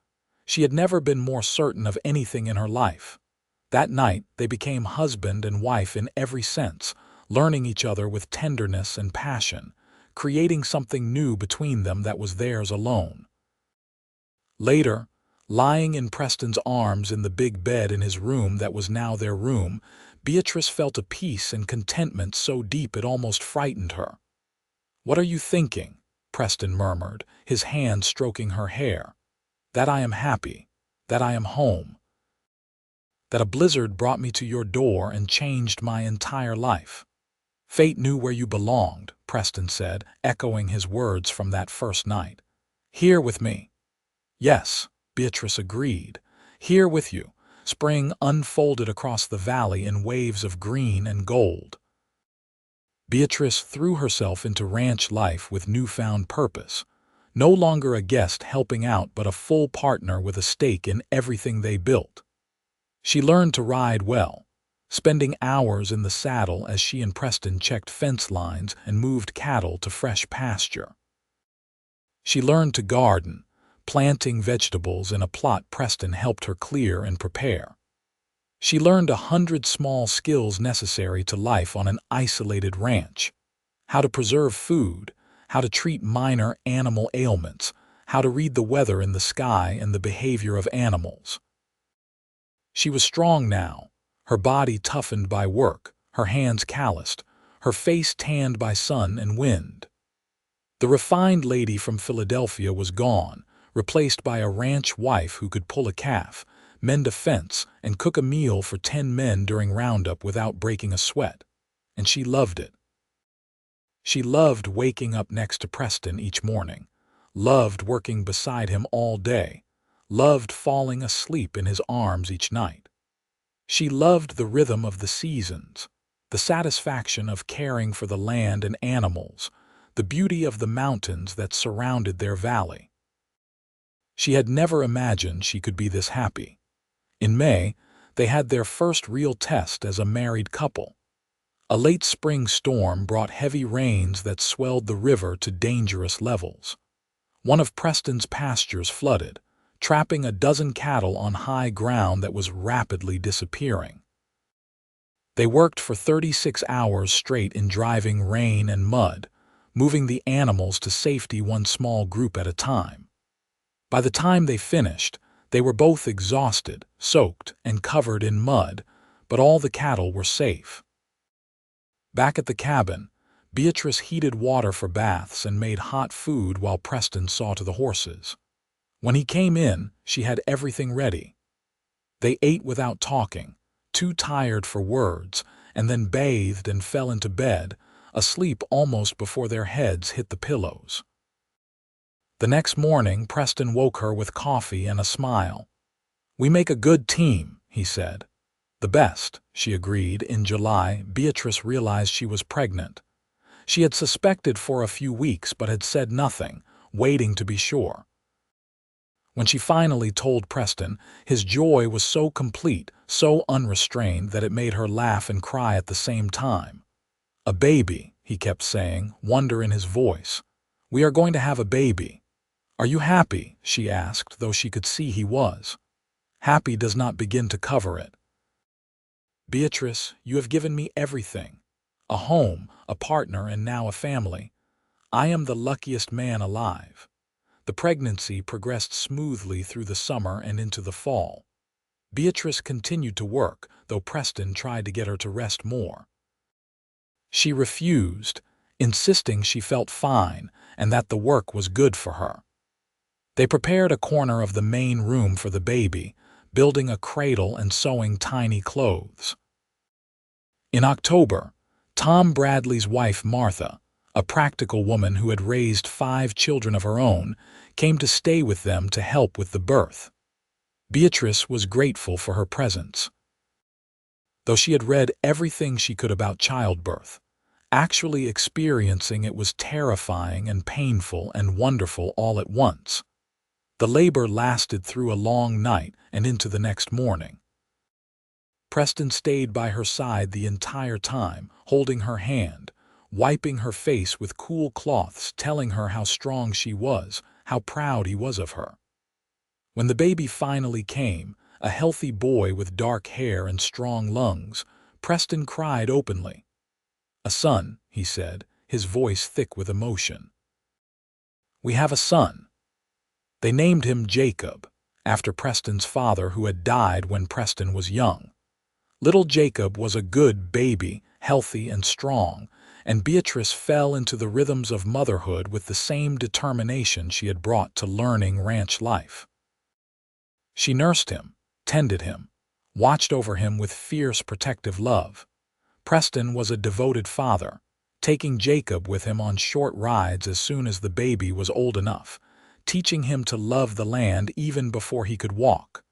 She had never been more certain of anything in her life. That night they became husband and wife in every sense, learning each other with tenderness and passion, creating something new between them that was theirs alone. Later, lying in Preston's arms in the big bed in his room that was now their room, Beatrice felt a peace and contentment so deep it almost frightened her. "What are you thinking?" Preston murmured, his hand stroking her hair. "That I am happy, that I am home, that a blizzard brought me to your door and changed my entire life." "Fate knew where you belonged," Preston said, echoing his words from that first night. "Here with me." "Yes," Beatrice agreed. "Here with you." Spring unfolded across the valley in waves of green and gold. Beatrice threw herself into ranch life with newfound purpose, no longer a guest helping out but a full partner with a stake in everything they built. She learned to ride well, spending hours in the saddle as she and Preston checked fence lines and moved cattle to fresh pasture. She learned to garden, planting vegetables in a plot Preston helped her clear and prepare. She learned 100 small skills necessary to life on an isolated ranch: how to preserve food, how to treat minor animal ailments, how to read the weather in the sky and the behavior of animals. She was strong now, her body toughened by work, her hands calloused, her face tanned by sun and wind. The refined lady from Philadelphia was gone, replaced by a ranch wife who could pull a calf, mend a fence, and cook a meal for 10 men during roundup without breaking a sweat. And she loved it. She loved waking up next to Preston each morning, loved working beside him all day, loved falling asleep in his arms each night. She loved the rhythm of the seasons, the satisfaction of caring for the land and animals, the beauty of the mountains that surrounded their valley. She had never imagined she could be this happy. In May, they had their first real test as a married couple. A late spring storm brought heavy rains that swelled the river to dangerous levels. One of Preston's pastures flooded, trapping a dozen cattle on high ground that was rapidly disappearing. They worked for 36 hours straight in driving rain and mud, moving the animals to safety one small group at a time. By the time they finished, they were both exhausted, soaked, and covered in mud, but all the cattle were safe. Back at the cabin, Beatrice heated water for baths and made hot food while Preston saw to the horses. When he came in, she had everything ready. They ate without talking, too tired for words, and then bathed and fell into bed, asleep almost before their heads hit the pillows. The next morning, Preston woke her with coffee and a smile. "We make a good team," he said. "The best," she agreed. In July, Beatrice realized she was pregnant. She had suspected for a few weeks but had said nothing, waiting to be sure. When she finally told Preston, his joy was so complete, so unrestrained that it made her laugh and cry at the same time. "A baby," he kept saying, wonder in his voice. "We are going to have a baby." "Are you happy?" she asked, though she could see he was. "Happy does not begin to cover it." "Beatrice, you have given me everything. A home, a partner, and now a family. I am the luckiest man alive." The pregnancy progressed smoothly through the summer and into the fall. Beatrice continued to work, though Preston tried to get her to rest more. She refused, insisting she felt fine and that the work was good for her. They prepared a corner of the main room for the baby, building a cradle and sewing tiny clothes. In October, Tom Bradley's wife Martha, a practical woman who had raised 5 children of her own, came to stay with them to help with the birth. Beatrice was grateful for her presence. Though she had read everything she could about childbirth, actually experiencing it was terrifying and painful and wonderful all at once. The labor lasted through a long night and into the next morning. Preston stayed by her side the entire time, holding her hand, wiping her face with cool cloths, telling her how strong she was, how proud he was of her. When the baby finally came, a healthy boy with dark hair and strong lungs, Preston cried openly. "A son," he said, his voice thick with emotion. "We have a son." They named him Jacob, after Preston's father who had died when Preston was young. Little Jacob was a good baby, healthy and strong, and Beatrice fell into the rhythms of motherhood with the same determination she had brought to learning ranch life. She nursed him, tended him, watched over him with fierce protective love. Preston was a devoted father, taking Jacob with him on short rides as soon as the baby was old enough, teaching him to love the land even before he could walk.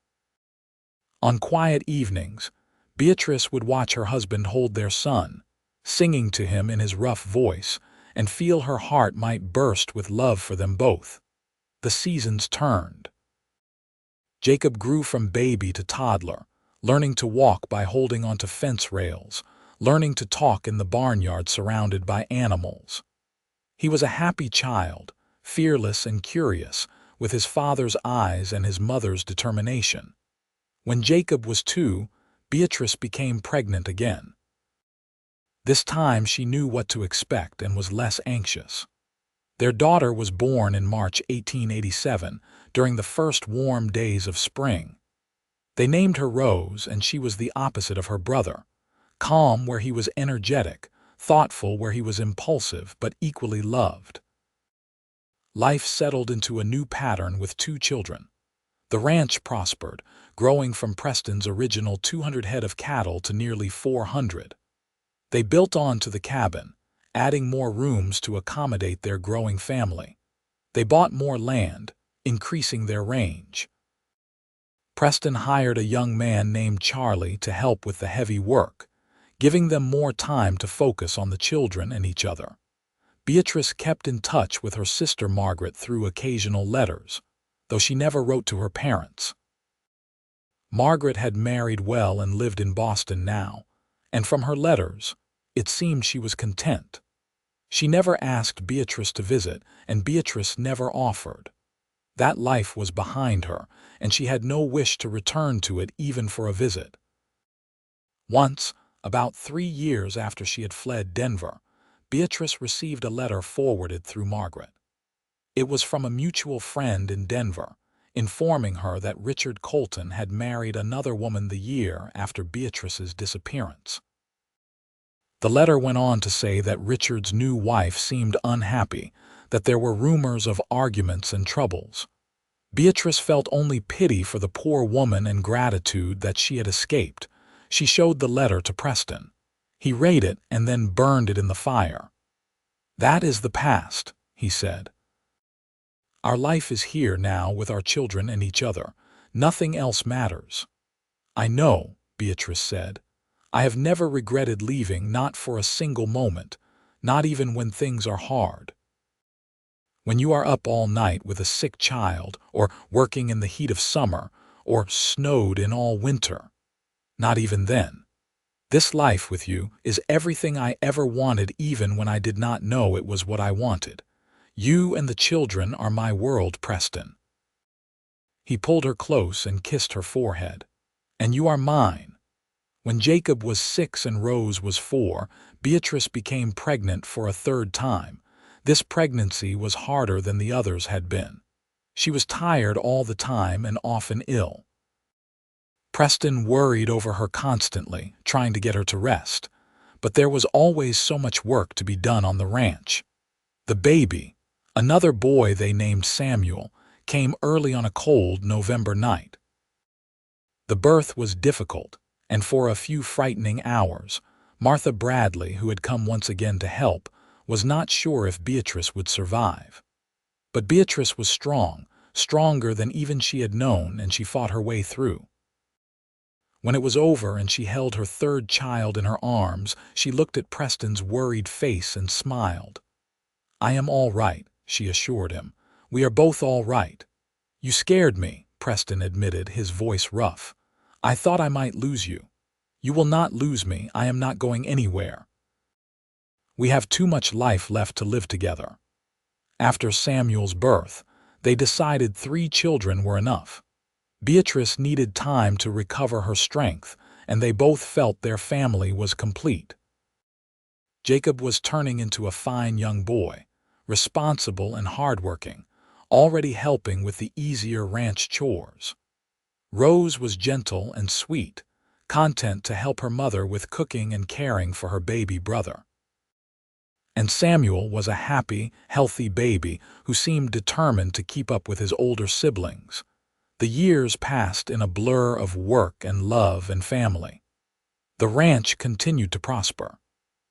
On quiet evenings, Beatrice would watch her husband hold their son, singing to him in his rough voice, and feel her heart might burst with love for them both. The seasons turned. Jacob grew from baby to toddler, learning to walk by holding onto fence rails, learning to talk in the barnyard surrounded by animals. He was a happy child, fearless and curious, with his father's eyes and his mother's determination. When Jacob was 2, Beatrice became pregnant again. This time she knew what to expect and was less anxious. Their daughter was born in March 1887, during the first warm days of spring. They named her Rose, and she was the opposite of her brother, calm where he was energetic, thoughtful where he was impulsive, but equally loved. Life settled into a new pattern with 2 children. The ranch prospered, growing from Preston's original 200 head of cattle to nearly 400. They built on to the cabin, adding more rooms to accommodate their growing family. They bought more land, increasing their range. Preston hired a young man named Charlie to help with the heavy work, giving them more time to focus on the children and each other. Beatrice kept in touch with her sister Margaret through occasional letters, though she never wrote to her parents. Margaret had married well and lived in Boston now, and from her letters, it seemed she was content. She never asked Beatrice to visit, and Beatrice never offered. That life was behind her, and she had no wish to return to it even for a visit. Once, about 3 years after she had fled Denver, Beatrice received a letter forwarded through Margaret. It was from a mutual friend in Denver, informing her that Richard Colton had married another woman the year after Beatrice's disappearance. The letter went on to say that Richard's new wife seemed unhappy, that there were rumors of arguments and troubles. Beatrice felt only pity for the poor woman and gratitude that she had escaped. She showed the letter to Preston. He read it and then burned it in the fire. "That is the past," he said. "Our life is here now with our children and each other. Nothing else matters." "I know," Beatrice said. "I have never regretted leaving, not for a single moment, not even when things are hard. When you are up all night with a sick child, or working in the heat of summer, or snowed in all winter. Not even then. This life with you is everything I ever wanted, even when I did not know it was what I wanted. You and the children are my world, Preston." He pulled her close and kissed her forehead. "And you are mine." When Jacob was 6 and Rose was 4, Beatrice became pregnant for a third time. This pregnancy was harder than the others had been. She was tired all the time and often ill. Preston worried over her constantly, trying to get her to rest. But there was always so much work to be done on the ranch. The baby, another boy they named Samuel, came early on a cold November night. The birth was difficult, and for a few frightening hours, Martha Bradley, who had come once again to help, was not sure if Beatrice would survive. But Beatrice was strong, stronger than even she had known, and she fought her way through. When it was over and she held her third child in her arms, she looked at Preston's worried face and smiled. "I am all right," she assured him. "We are both all right." "You scared me," Preston admitted, his voice rough. "I thought I might lose you." "You will not lose me. I am not going anywhere. We have too much life left to live together." After Samuel's birth, they decided 3 children were enough. Beatrice needed time to recover her strength, and they both felt their family was complete. Jacob was turning into a fine young boy, responsible and hardworking, already helping with the easier ranch chores. Rose was gentle and sweet, content to help her mother with cooking and caring for her baby brother. And Samuel was a happy, healthy baby who seemed determined to keep up with his older siblings. The years passed in a blur of work and love and family. The ranch continued to prosper.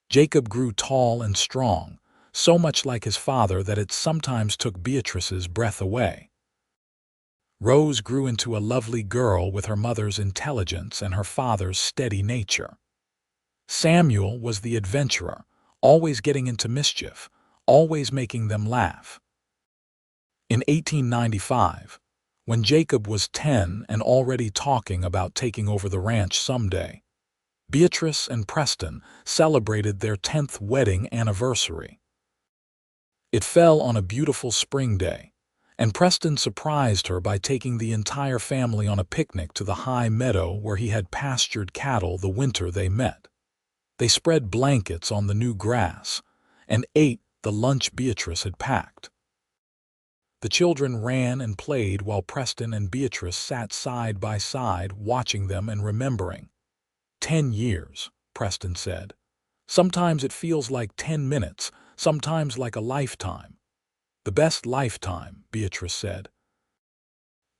Jacob grew tall and strong, so much like his father that it sometimes took Beatrice's breath away. Rose grew into a lovely girl with her mother's intelligence and her father's steady nature. Samuel was the adventurer, always getting into mischief, always making them laugh. In 1895, when Jacob was 10 and already talking about taking over the ranch someday, Beatrice and Preston celebrated their 10th wedding anniversary. It fell on a beautiful spring day, and Preston surprised her by taking the entire family on a picnic to the high meadow where he had pastured cattle the winter they met. They spread blankets on the new grass and ate the lunch Beatrice had packed. The children ran and played while Preston and Beatrice sat side by side watching them and remembering. 10 years, Preston said. "Sometimes it feels like 10 minutes, sometimes like a lifetime." "The best lifetime," Beatrice said.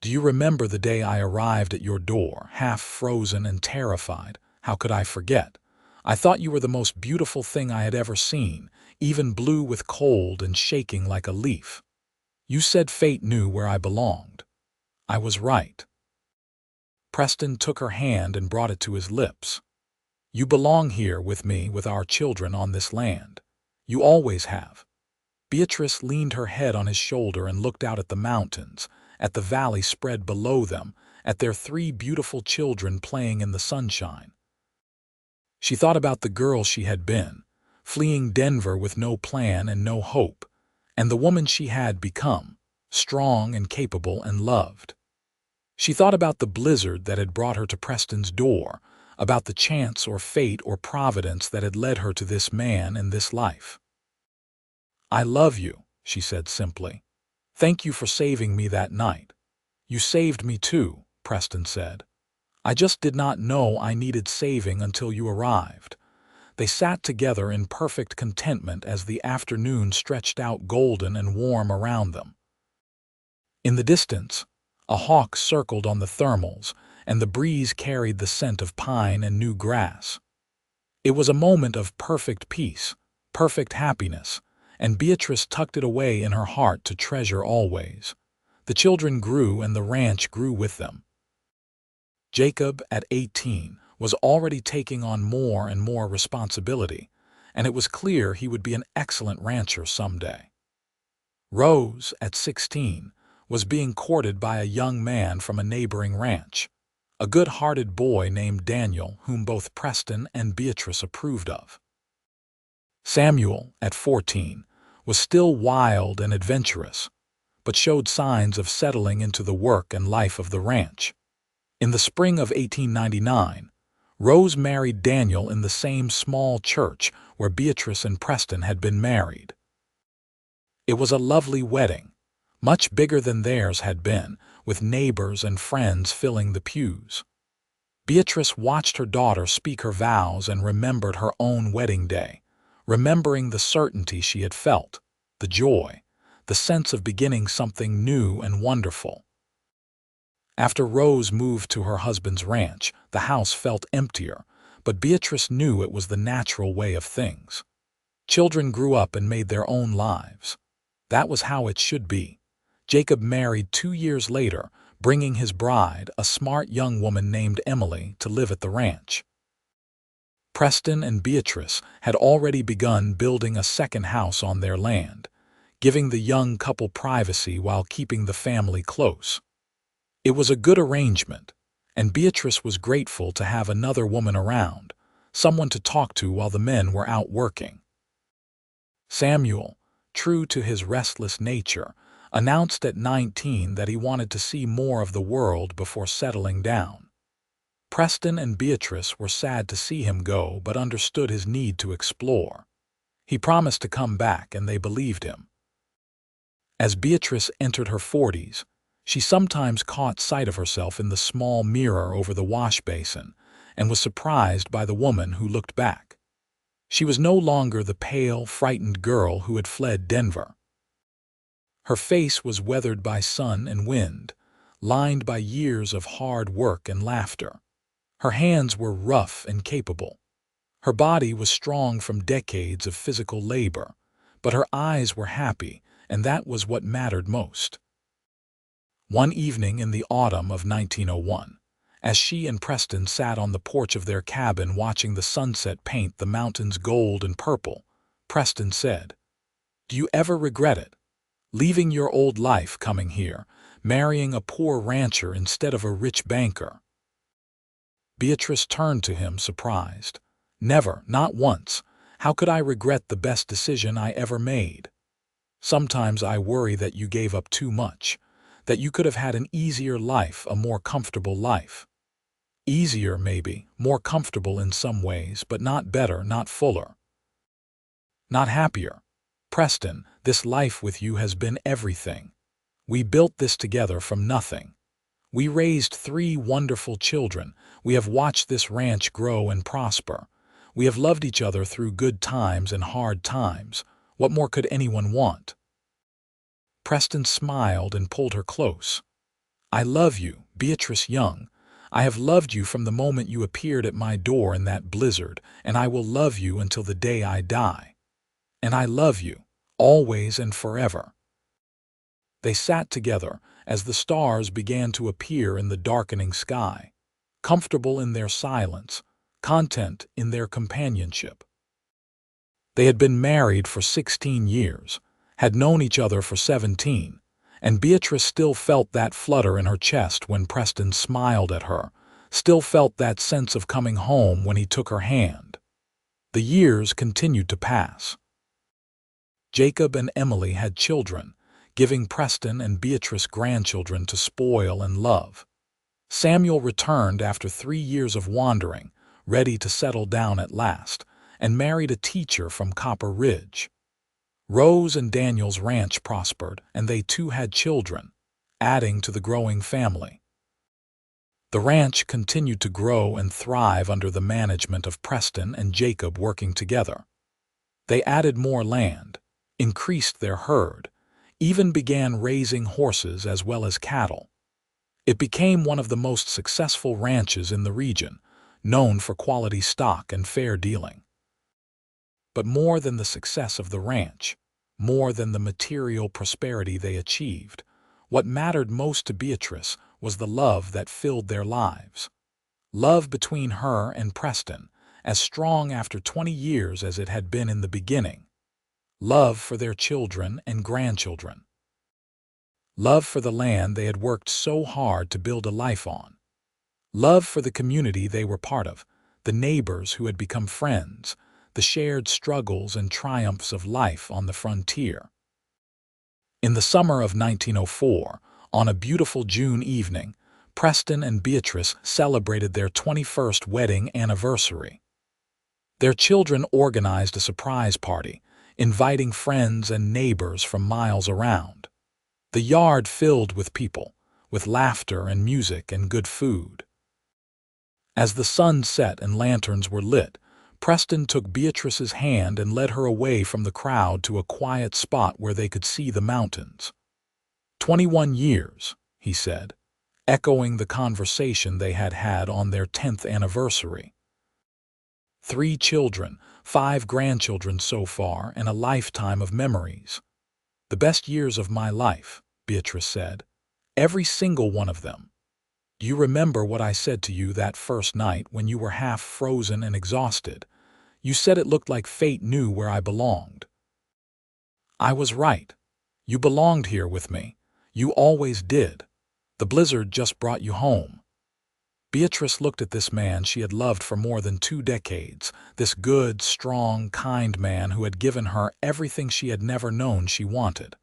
"Do you remember the day I arrived at your door, half frozen and terrified? How could I forget? I thought you were the most beautiful thing I had ever seen, even blue with cold and shaking like a leaf. You said fate knew where I belonged. I was right." Preston took her hand and brought it to his lips. "You belong here with me, with our children on this land. You always have." Beatrice leaned her head on his shoulder and looked out at the mountains, at the valley spread below them, at their 3 beautiful children playing in the sunshine. She thought about the girl she had been, fleeing Denver with no plan and no hope, and the woman she had become, strong and capable and loved. She thought about the blizzard that had brought her to Preston's door, about the chance or fate or providence that had led her to this man and this life. "I love you," she said simply. "Thank you for saving me that night." "You saved me too," Preston said. "I just did not know I needed saving until you arrived." They sat together in perfect contentment as the afternoon stretched out golden and warm around them. In the distance, a hawk circled on the thermals, and the breeze carried the scent of pine and new grass. It was a moment of perfect peace, perfect happiness, and Beatrice tucked it away in her heart to treasure always. The children grew and the ranch grew with them. Jacob, at 18, was already taking on more and more responsibility, and it was clear he would be an excellent rancher someday. Rose, at 16, was being courted by a young man from a neighboring ranch, a good-hearted boy named Daniel whom both Preston and Beatrice approved of. Samuel, at 14, was still wild and adventurous, but showed signs of settling into the work and life of the ranch. In the spring of 1899, Rose married Daniel in the same small church where Beatrice and Preston had been married. It was a lovely wedding, much bigger than theirs had been, with neighbors and friends filling the pews. Beatrice watched her daughter speak her vows and remembered her own wedding day, remembering the certainty she had felt, the joy, the sense of beginning something new and wonderful. After Rose moved to her husband's ranch, the house felt emptier, but Beatrice knew it was the natural way of things. Children grew up and made their own lives. That was how it should be. Jacob married 2 years later, bringing his bride, a smart young woman named Emily, to live at the ranch. Preston and Beatrice had already begun building a second house on their land, giving the young couple privacy while keeping the family close. It was a good arrangement, and Beatrice was grateful to have another woman around, someone to talk to while the men were out working. Samuel, true to his restless nature, announced at 19 that he wanted to see more of the world before settling down. Preston and Beatrice were sad to see him go but understood his need to explore. He promised to come back and they believed him. As Beatrice entered her 40s, she sometimes caught sight of herself in the small mirror over the wash basin and was surprised by the woman who looked back. She was no longer the pale, frightened girl who had fled Denver. Her face was weathered by sun and wind, lined by years of hard work and laughter. Her hands were rough and capable. Her body was strong from decades of physical labor, but her eyes were happy, and that was what mattered most. One evening in the autumn of 1901, as she and Preston sat on the porch of their cabin watching the sunset paint the mountains gold and purple, Preston said, "Do you ever regret it? Leaving your old life coming here, marrying a poor rancher instead of a rich banker?" Beatrice turned to him surprised. "Never, not once. How could I regret the best decision I ever made? Sometimes I worry that you gave up too much, that you could have had an easier life, a more comfortable life. Easier, maybe, more comfortable in some ways, but not better, not fuller. Not happier. Preston, this life with you has been everything. We built this together from nothing. We raised 3 wonderful children. We have watched this ranch grow and prosper. We have loved each other through good times and hard times. What more could anyone want?" Preston smiled and pulled her close. "I love you, Beatrice Young. I have loved you from the moment you appeared at my door in that blizzard, and I will love you until the day I die. And I love you, always and forever." They sat together as the stars began to appear in the darkening sky, comfortable in their silence, content in their companionship. They had been married for 16 years, had known each other for 17, and Beatrice still felt that flutter in her chest when Preston smiled at her, still felt that sense of coming home when he took her hand. The years continued to pass. Jacob and Emily had children, giving Preston and Beatrice grandchildren to spoil and love. Samuel returned after 3 years of wandering, ready to settle down at last, and married a teacher from Copper Ridge. Rose and Daniel's ranch prospered, and they too had children, adding to the growing family. The ranch continued to grow and thrive under the management of Preston and Jacob working together. They added more land, increased their herd, even began raising horses as well as cattle. It became one of the most successful ranches in the region, known for quality stock and fair dealing. But more than the success of the ranch, more than the material prosperity they achieved, what mattered most to Beatrice was the love that filled their lives. Love between her and Preston, as strong after 20 years as it had been in the beginning. Love for their children and grandchildren. Love for the land they had worked so hard to build a life on. Love for the community they were part of, the neighbors who had become friends, the shared struggles and triumphs of life on the frontier. In the summer of 1904, on a beautiful June evening, Preston and Beatrice celebrated their 21st wedding anniversary. Their children organized a surprise party, inviting friends and neighbors from miles around. The yard filled with people, with laughter and music and good food. As the sun set and lanterns were lit, Preston took Beatrice's hand and led her away from the crowd to a quiet spot where they could see the mountains. 21 years, he said, echoing the conversation they had had on their 10th anniversary. 3 children, 5 grandchildren so far, and a lifetime of memories. The best years of my life, Beatrice said. Every single one of them. Do you remember what I said to you that first night when you were half frozen and exhausted? You said it looked like fate knew where I belonged. I was right. You belonged here with me. You always did. The blizzard just brought you home. Beatrice looked at this man she had loved for more than 2 decades, this good, strong, kind man who had given her everything she had never known she wanted.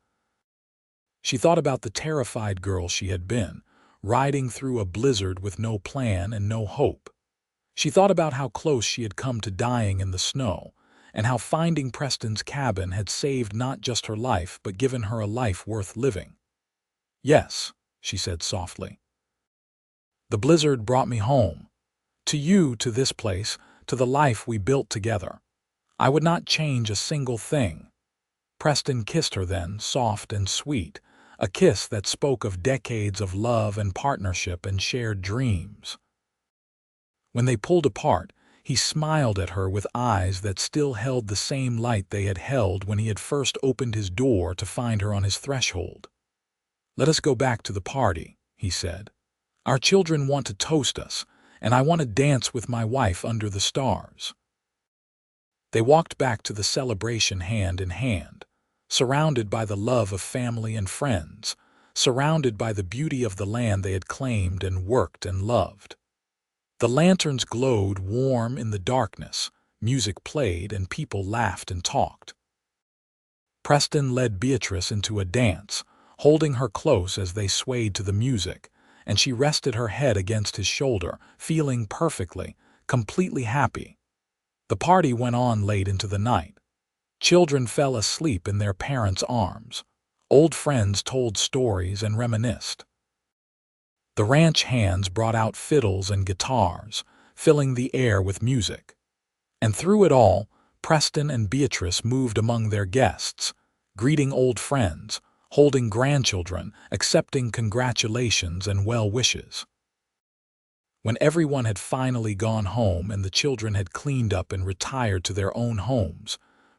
She thought about the terrified girl she had been, riding through a blizzard with no plan and no hope. She thought about how close she had come to dying in the snow, and how finding Preston's cabin had saved not just her life but given her a life worth living. Yes, she said softly. The blizzard brought me home. To you, to this place, to the life we built together. I would not change a single thing. Preston kissed her then, soft and sweet, a kiss that spoke of decades of love and partnership and shared dreams. When they pulled apart, he smiled at her with eyes that still held the same light they had held when he had first opened his door to find her on his threshold. Let us go back to the party, he said. Our children want to toast us, and I want to dance with my wife under the stars. They walked back to the celebration hand in hand, surrounded by the love of family and friends, surrounded by the beauty of the land they had claimed and worked and loved. The lanterns glowed warm in the darkness, music played, and people laughed and talked. Preston led Beatrice into a dance, holding her close as they swayed to the music, and she rested her head against his shoulder, feeling perfectly, completely happy. The party went on late into the night. Children fell asleep in their parents' arms. Old friends told stories and reminisced. The ranch hands brought out fiddles and guitars, filling the air with music. And through it all, Preston and Beatrice moved among their guests, greeting old friends, holding grandchildren, accepting congratulations and well wishes. When everyone had finally gone home and the children had cleaned up and retired to their own homes,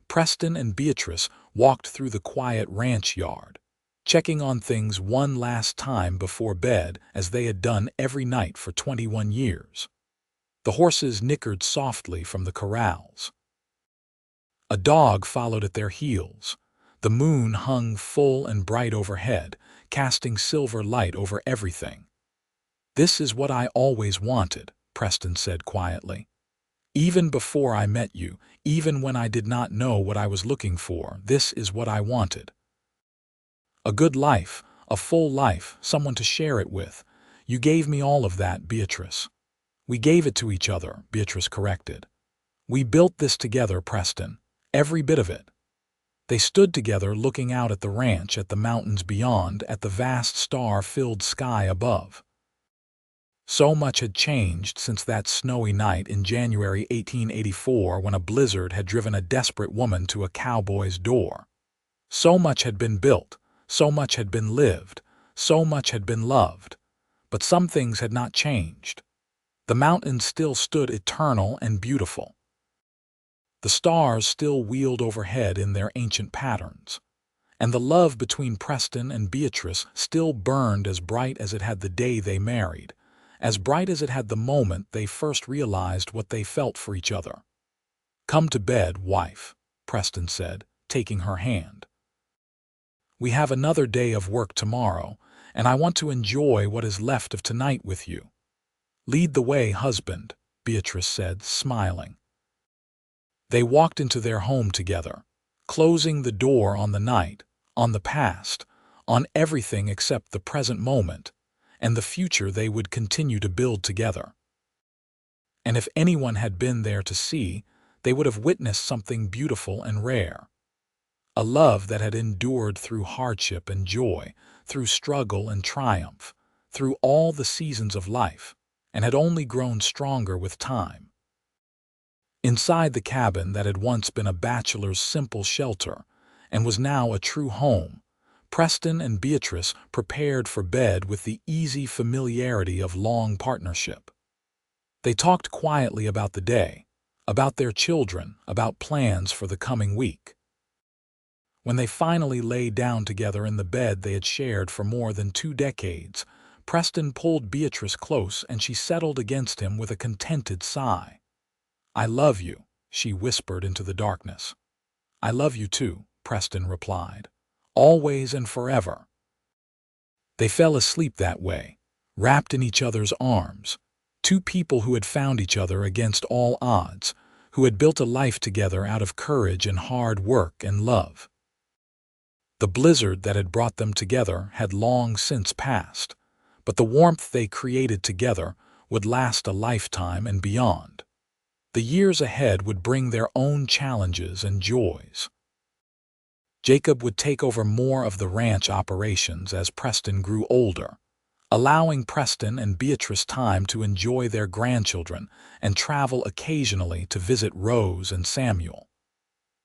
Preston and Beatrice walked through the quiet ranch yard, checking on things one last time before bed as they had done every night for 21 years. The horses nickered softly from the corrals. A dog followed at their heels. The moon hung full and bright overhead, casting silver light over everything. This is what I always wanted, Preston said quietly. Even before I met you, even when I did not know what I was looking for, this is what I wanted. A good life, a full life, someone to share it with. You gave me all of that, Beatrice. We gave it to each other, Beatrice corrected. We built this together, Preston, every bit of it. They stood together looking out at the ranch, at the mountains beyond, at the vast star-filled sky above. So much had changed since that snowy night in January 1884 when a blizzard had driven a desperate woman to a cowboy's door. So much had been built, so much had been lived, so much had been loved. But some things had not changed. The mountains still stood eternal and beautiful. The stars still wheeled overhead in their ancient patterns. And the love between Preston and Beatrice still burned as bright as it had the day they married, as bright as it had the moment they first realized what they felt for each other. Come to bed, wife, Preston said, taking her hand. We have another day of work tomorrow, and I want to enjoy what is left of tonight with you. Lead the way, husband, Beatrice said, smiling. They walked into their home together, closing the door on the night, on the past, on everything except the present moment, and the future they would continue to build together. And if anyone had been there to see, they would have witnessed something beautiful and rare. A love that had endured through hardship and joy, through struggle and triumph, through all the seasons of life, and had only grown stronger with time. Inside the cabin that had once been a bachelor's simple shelter and was now a true home, Preston and Beatrice prepared for bed with the easy familiarity of long partnership. They talked quietly about the day, about their children, about plans for the coming week. When they finally lay down together in the bed they had shared for more than 2 decades, Preston pulled Beatrice close and she settled against him with a contented sigh. "I love you," she whispered into the darkness. "I love you too," Preston replied. "Always and forever." They fell asleep that way, wrapped in each other's arms, two people who had found each other against all odds, who had built a life together out of courage and hard work and love. The blizzard that had brought them together had long since passed, but the warmth they created together would last a lifetime and beyond. The years ahead would bring their own challenges and joys. Jacob would take over more of the ranch operations as Preston grew older, allowing Preston and Beatrice time to enjoy their grandchildren and travel occasionally to visit Rose and Samuel.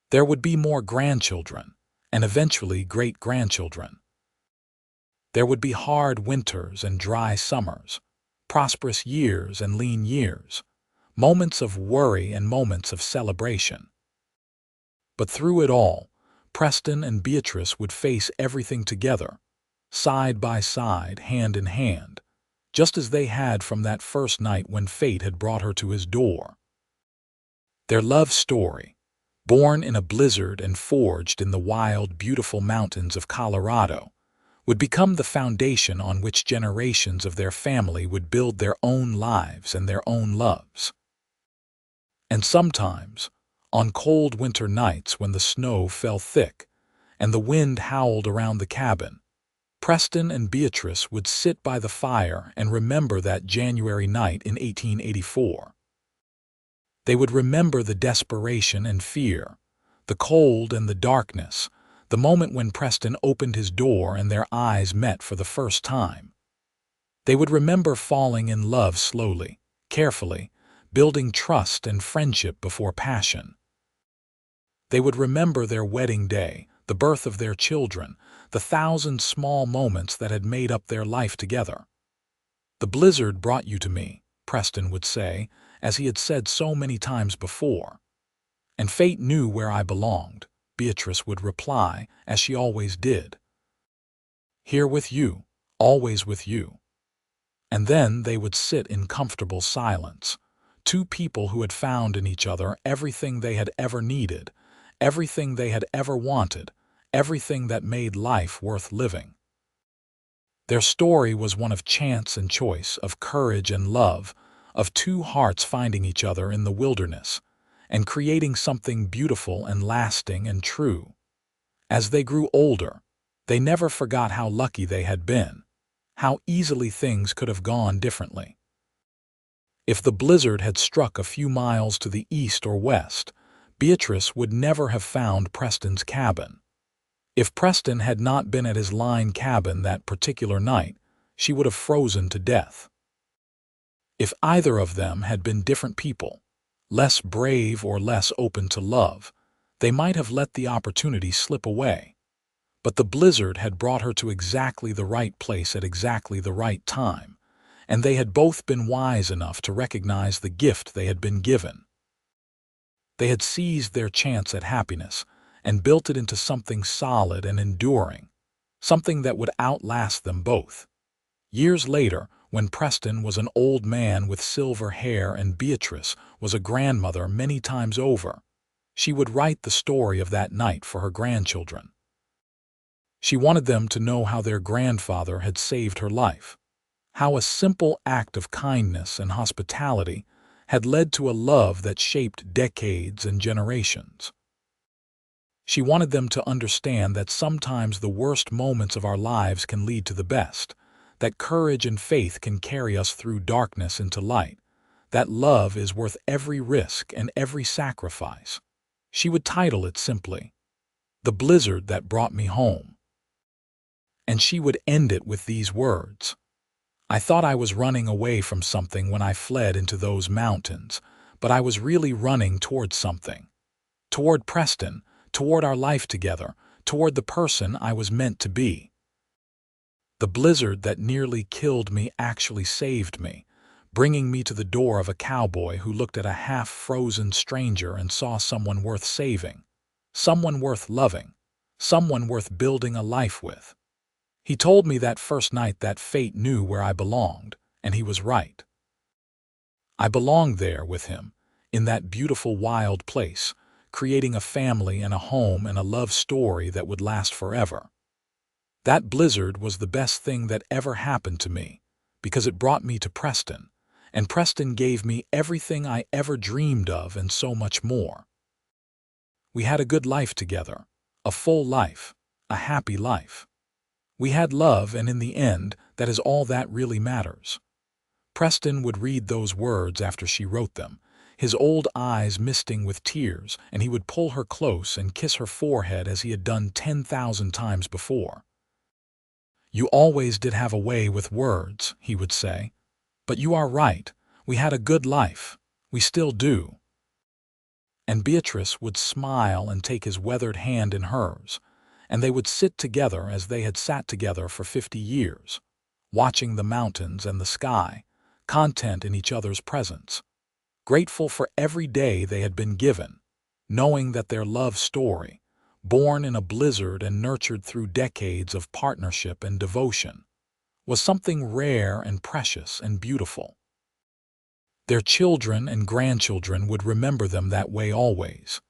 There would be more grandchildren, and eventually great-grandchildren. There would be hard winters and dry summers, prosperous years and lean years, moments of worry and moments of celebration. But through it all, Preston and Beatrice would face everything together, side by side, hand in hand, just as they had from that first night when fate had brought her to his door. Their love story, born in a blizzard and forged in the wild, beautiful mountains of Colorado, would become the foundation on which generations of their family would build their own lives and their own loves. And sometimes, on cold winter nights when the snow fell thick and the wind howled around the cabin, Preston and Beatrice would sit by the fire and remember that January night in 1884. They would remember the desperation and fear, the cold and the darkness, the moment when Preston opened his door and their eyes met for the first time. They would remember falling in love slowly, carefully, building trust and friendship before passion. They would remember their wedding day, the birth of their children, the 1,000 small moments that had made up their life together. "The blizzard brought you to me," Preston would say, as he had said so many times before. "And fate knew where I belonged," Beatrice would reply, as she always did. "Here with you, always with you." And then they would sit in comfortable silence, two people who had found in each other everything they had ever needed, everything they had ever wanted, everything that made life worth living. Their story was one of chance and choice, of courage and love, of two hearts finding each other in the wilderness and creating something beautiful and lasting and true. As they grew older, they never forgot how lucky they had been, how easily things could have gone differently. If the blizzard had struck a few miles to the east or west, Beatrice would never have found Preston's cabin. If Preston had not been at his line cabin that particular night, she would have frozen to death. If either of them had been different people, less brave or less open to love, they might have let the opportunity slip away. But the blizzard had brought her to exactly the right place at exactly the right time, and they had both been wise enough to recognize the gift they had been given. They had seized their chance at happiness and built it into something solid and enduring, something that would outlast them both. Years later, when Preston was an old man with silver hair and Beatrice was a grandmother many times over, she would write the story of that night for her grandchildren. She wanted them to know how their grandfather had saved her life, how a simple act of kindness and hospitality had led to a love that shaped decades and generations. She wanted them to understand that sometimes the worst moments of our lives can lead to the best, that courage and faith can carry us through darkness into light, that love is worth every risk and every sacrifice. She would title it simply, "The Blizzard That Brought Me Home." And she would end it with these words, "I thought I was running away from something when I fled into those mountains, but I was really running toward something. Toward Preston, toward our life together, toward the person I was meant to be. The blizzard that nearly killed me actually saved me, bringing me to the door of a cowboy who looked at a half-frozen stranger and saw someone worth saving, someone worth loving, someone worth building a life with. He told me that first night that fate knew where I belonged, and he was right. I belonged there with him, in that beautiful wild place, creating a family and a home and a love story that would last forever. That blizzard was the best thing that ever happened to me, because it brought me to Preston, and Preston gave me everything I ever dreamed of and so much more. We had a good life together, a full life, a happy life. We had love, and in the end, that is all that really matters." Preston would read those words after she wrote them, his old eyes misting with tears, and he would pull her close and kiss her forehead as he had done 10,000 times before. "You always did have a way with words," he would say. "But you are right. We had a good life. We still do." And Beatrice would smile and take his weathered hand in hers, and they would sit together as they had sat together for 50 years, watching the mountains and the sky, content in each other's presence, grateful for every day they had been given, knowing that their love story, born in a blizzard and nurtured through decades of partnership and devotion, was something rare and precious and beautiful. Their children and grandchildren would remember them that way always,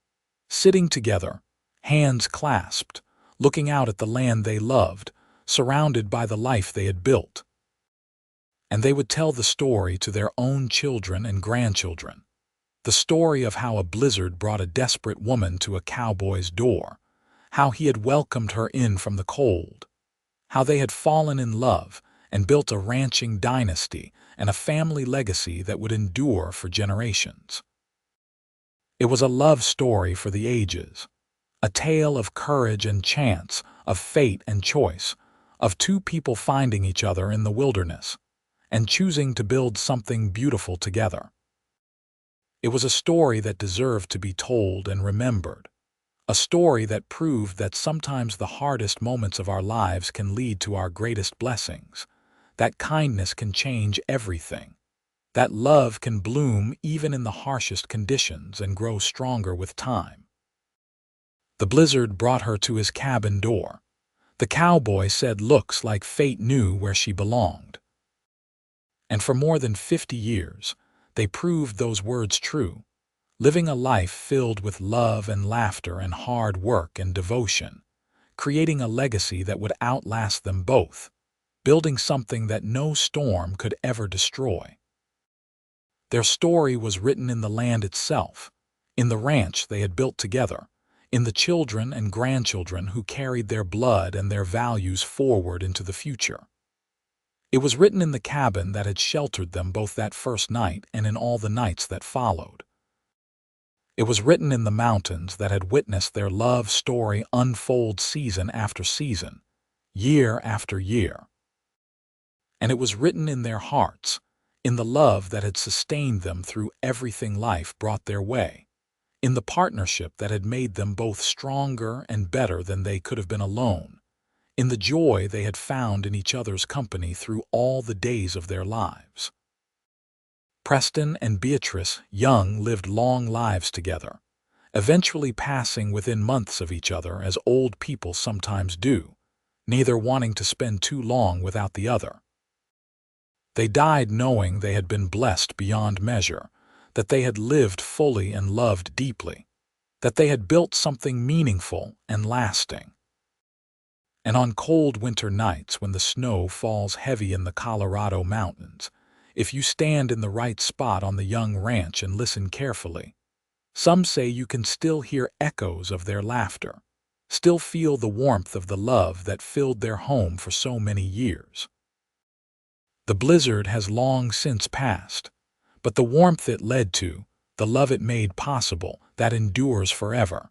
sitting together, hands clasped, looking out at the land they loved, surrounded by the life they had built. And they would tell the story to their own children and grandchildren, the story of how a blizzard brought a desperate woman to a cowboy's door, how he had welcomed her in from the cold, how they had fallen in love and built a ranching dynasty and a family legacy that would endure for generations. It was a love story for the ages, a tale of courage and chance, of fate and choice, of two people finding each other in the wilderness and choosing to build something beautiful together. It was a story that deserved to be told and remembered, a story that proved that sometimes the hardest moments of our lives can lead to our greatest blessings, that kindness can change everything, that love can bloom even in the harshest conditions and grow stronger with time. The blizzard brought her to his cabin door. The cowboy said looks like fate knew where she belonged. And for more than 50 years, they proved those words true, living a life filled with love and laughter and hard work and devotion, creating a legacy that would outlast them both, building something that no storm could ever destroy. Their story was written in the land itself, in the ranch they had built together, in the children and grandchildren who carried their blood and their values forward into the future. It was written in the cabin that had sheltered them both that first night and in all the nights that followed. It was written in the mountains that had witnessed their love story unfold season after season, year after year. And it was written in their hearts, in the love that had sustained them through everything life brought their way, in the partnership that had made them both stronger and better than they could have been alone, in the joy they had found in each other's company through all the days of their lives. Preston and Beatrice Young lived long lives together, eventually passing within months of each other as old people sometimes do, neither wanting to spend too long without the other. They died knowing they had been blessed beyond measure, that they had lived fully and loved deeply, that they had built something meaningful and lasting. And on cold winter nights when the snow falls heavy in the Colorado mountains, if you stand in the right spot on the Young ranch and listen carefully. Some say you can still hear echoes of their laughter, still feel the warmth of the love that filled their home for so many years. The blizzard has long since passed, but the warmth it led to, the love it made possible, that endures forever.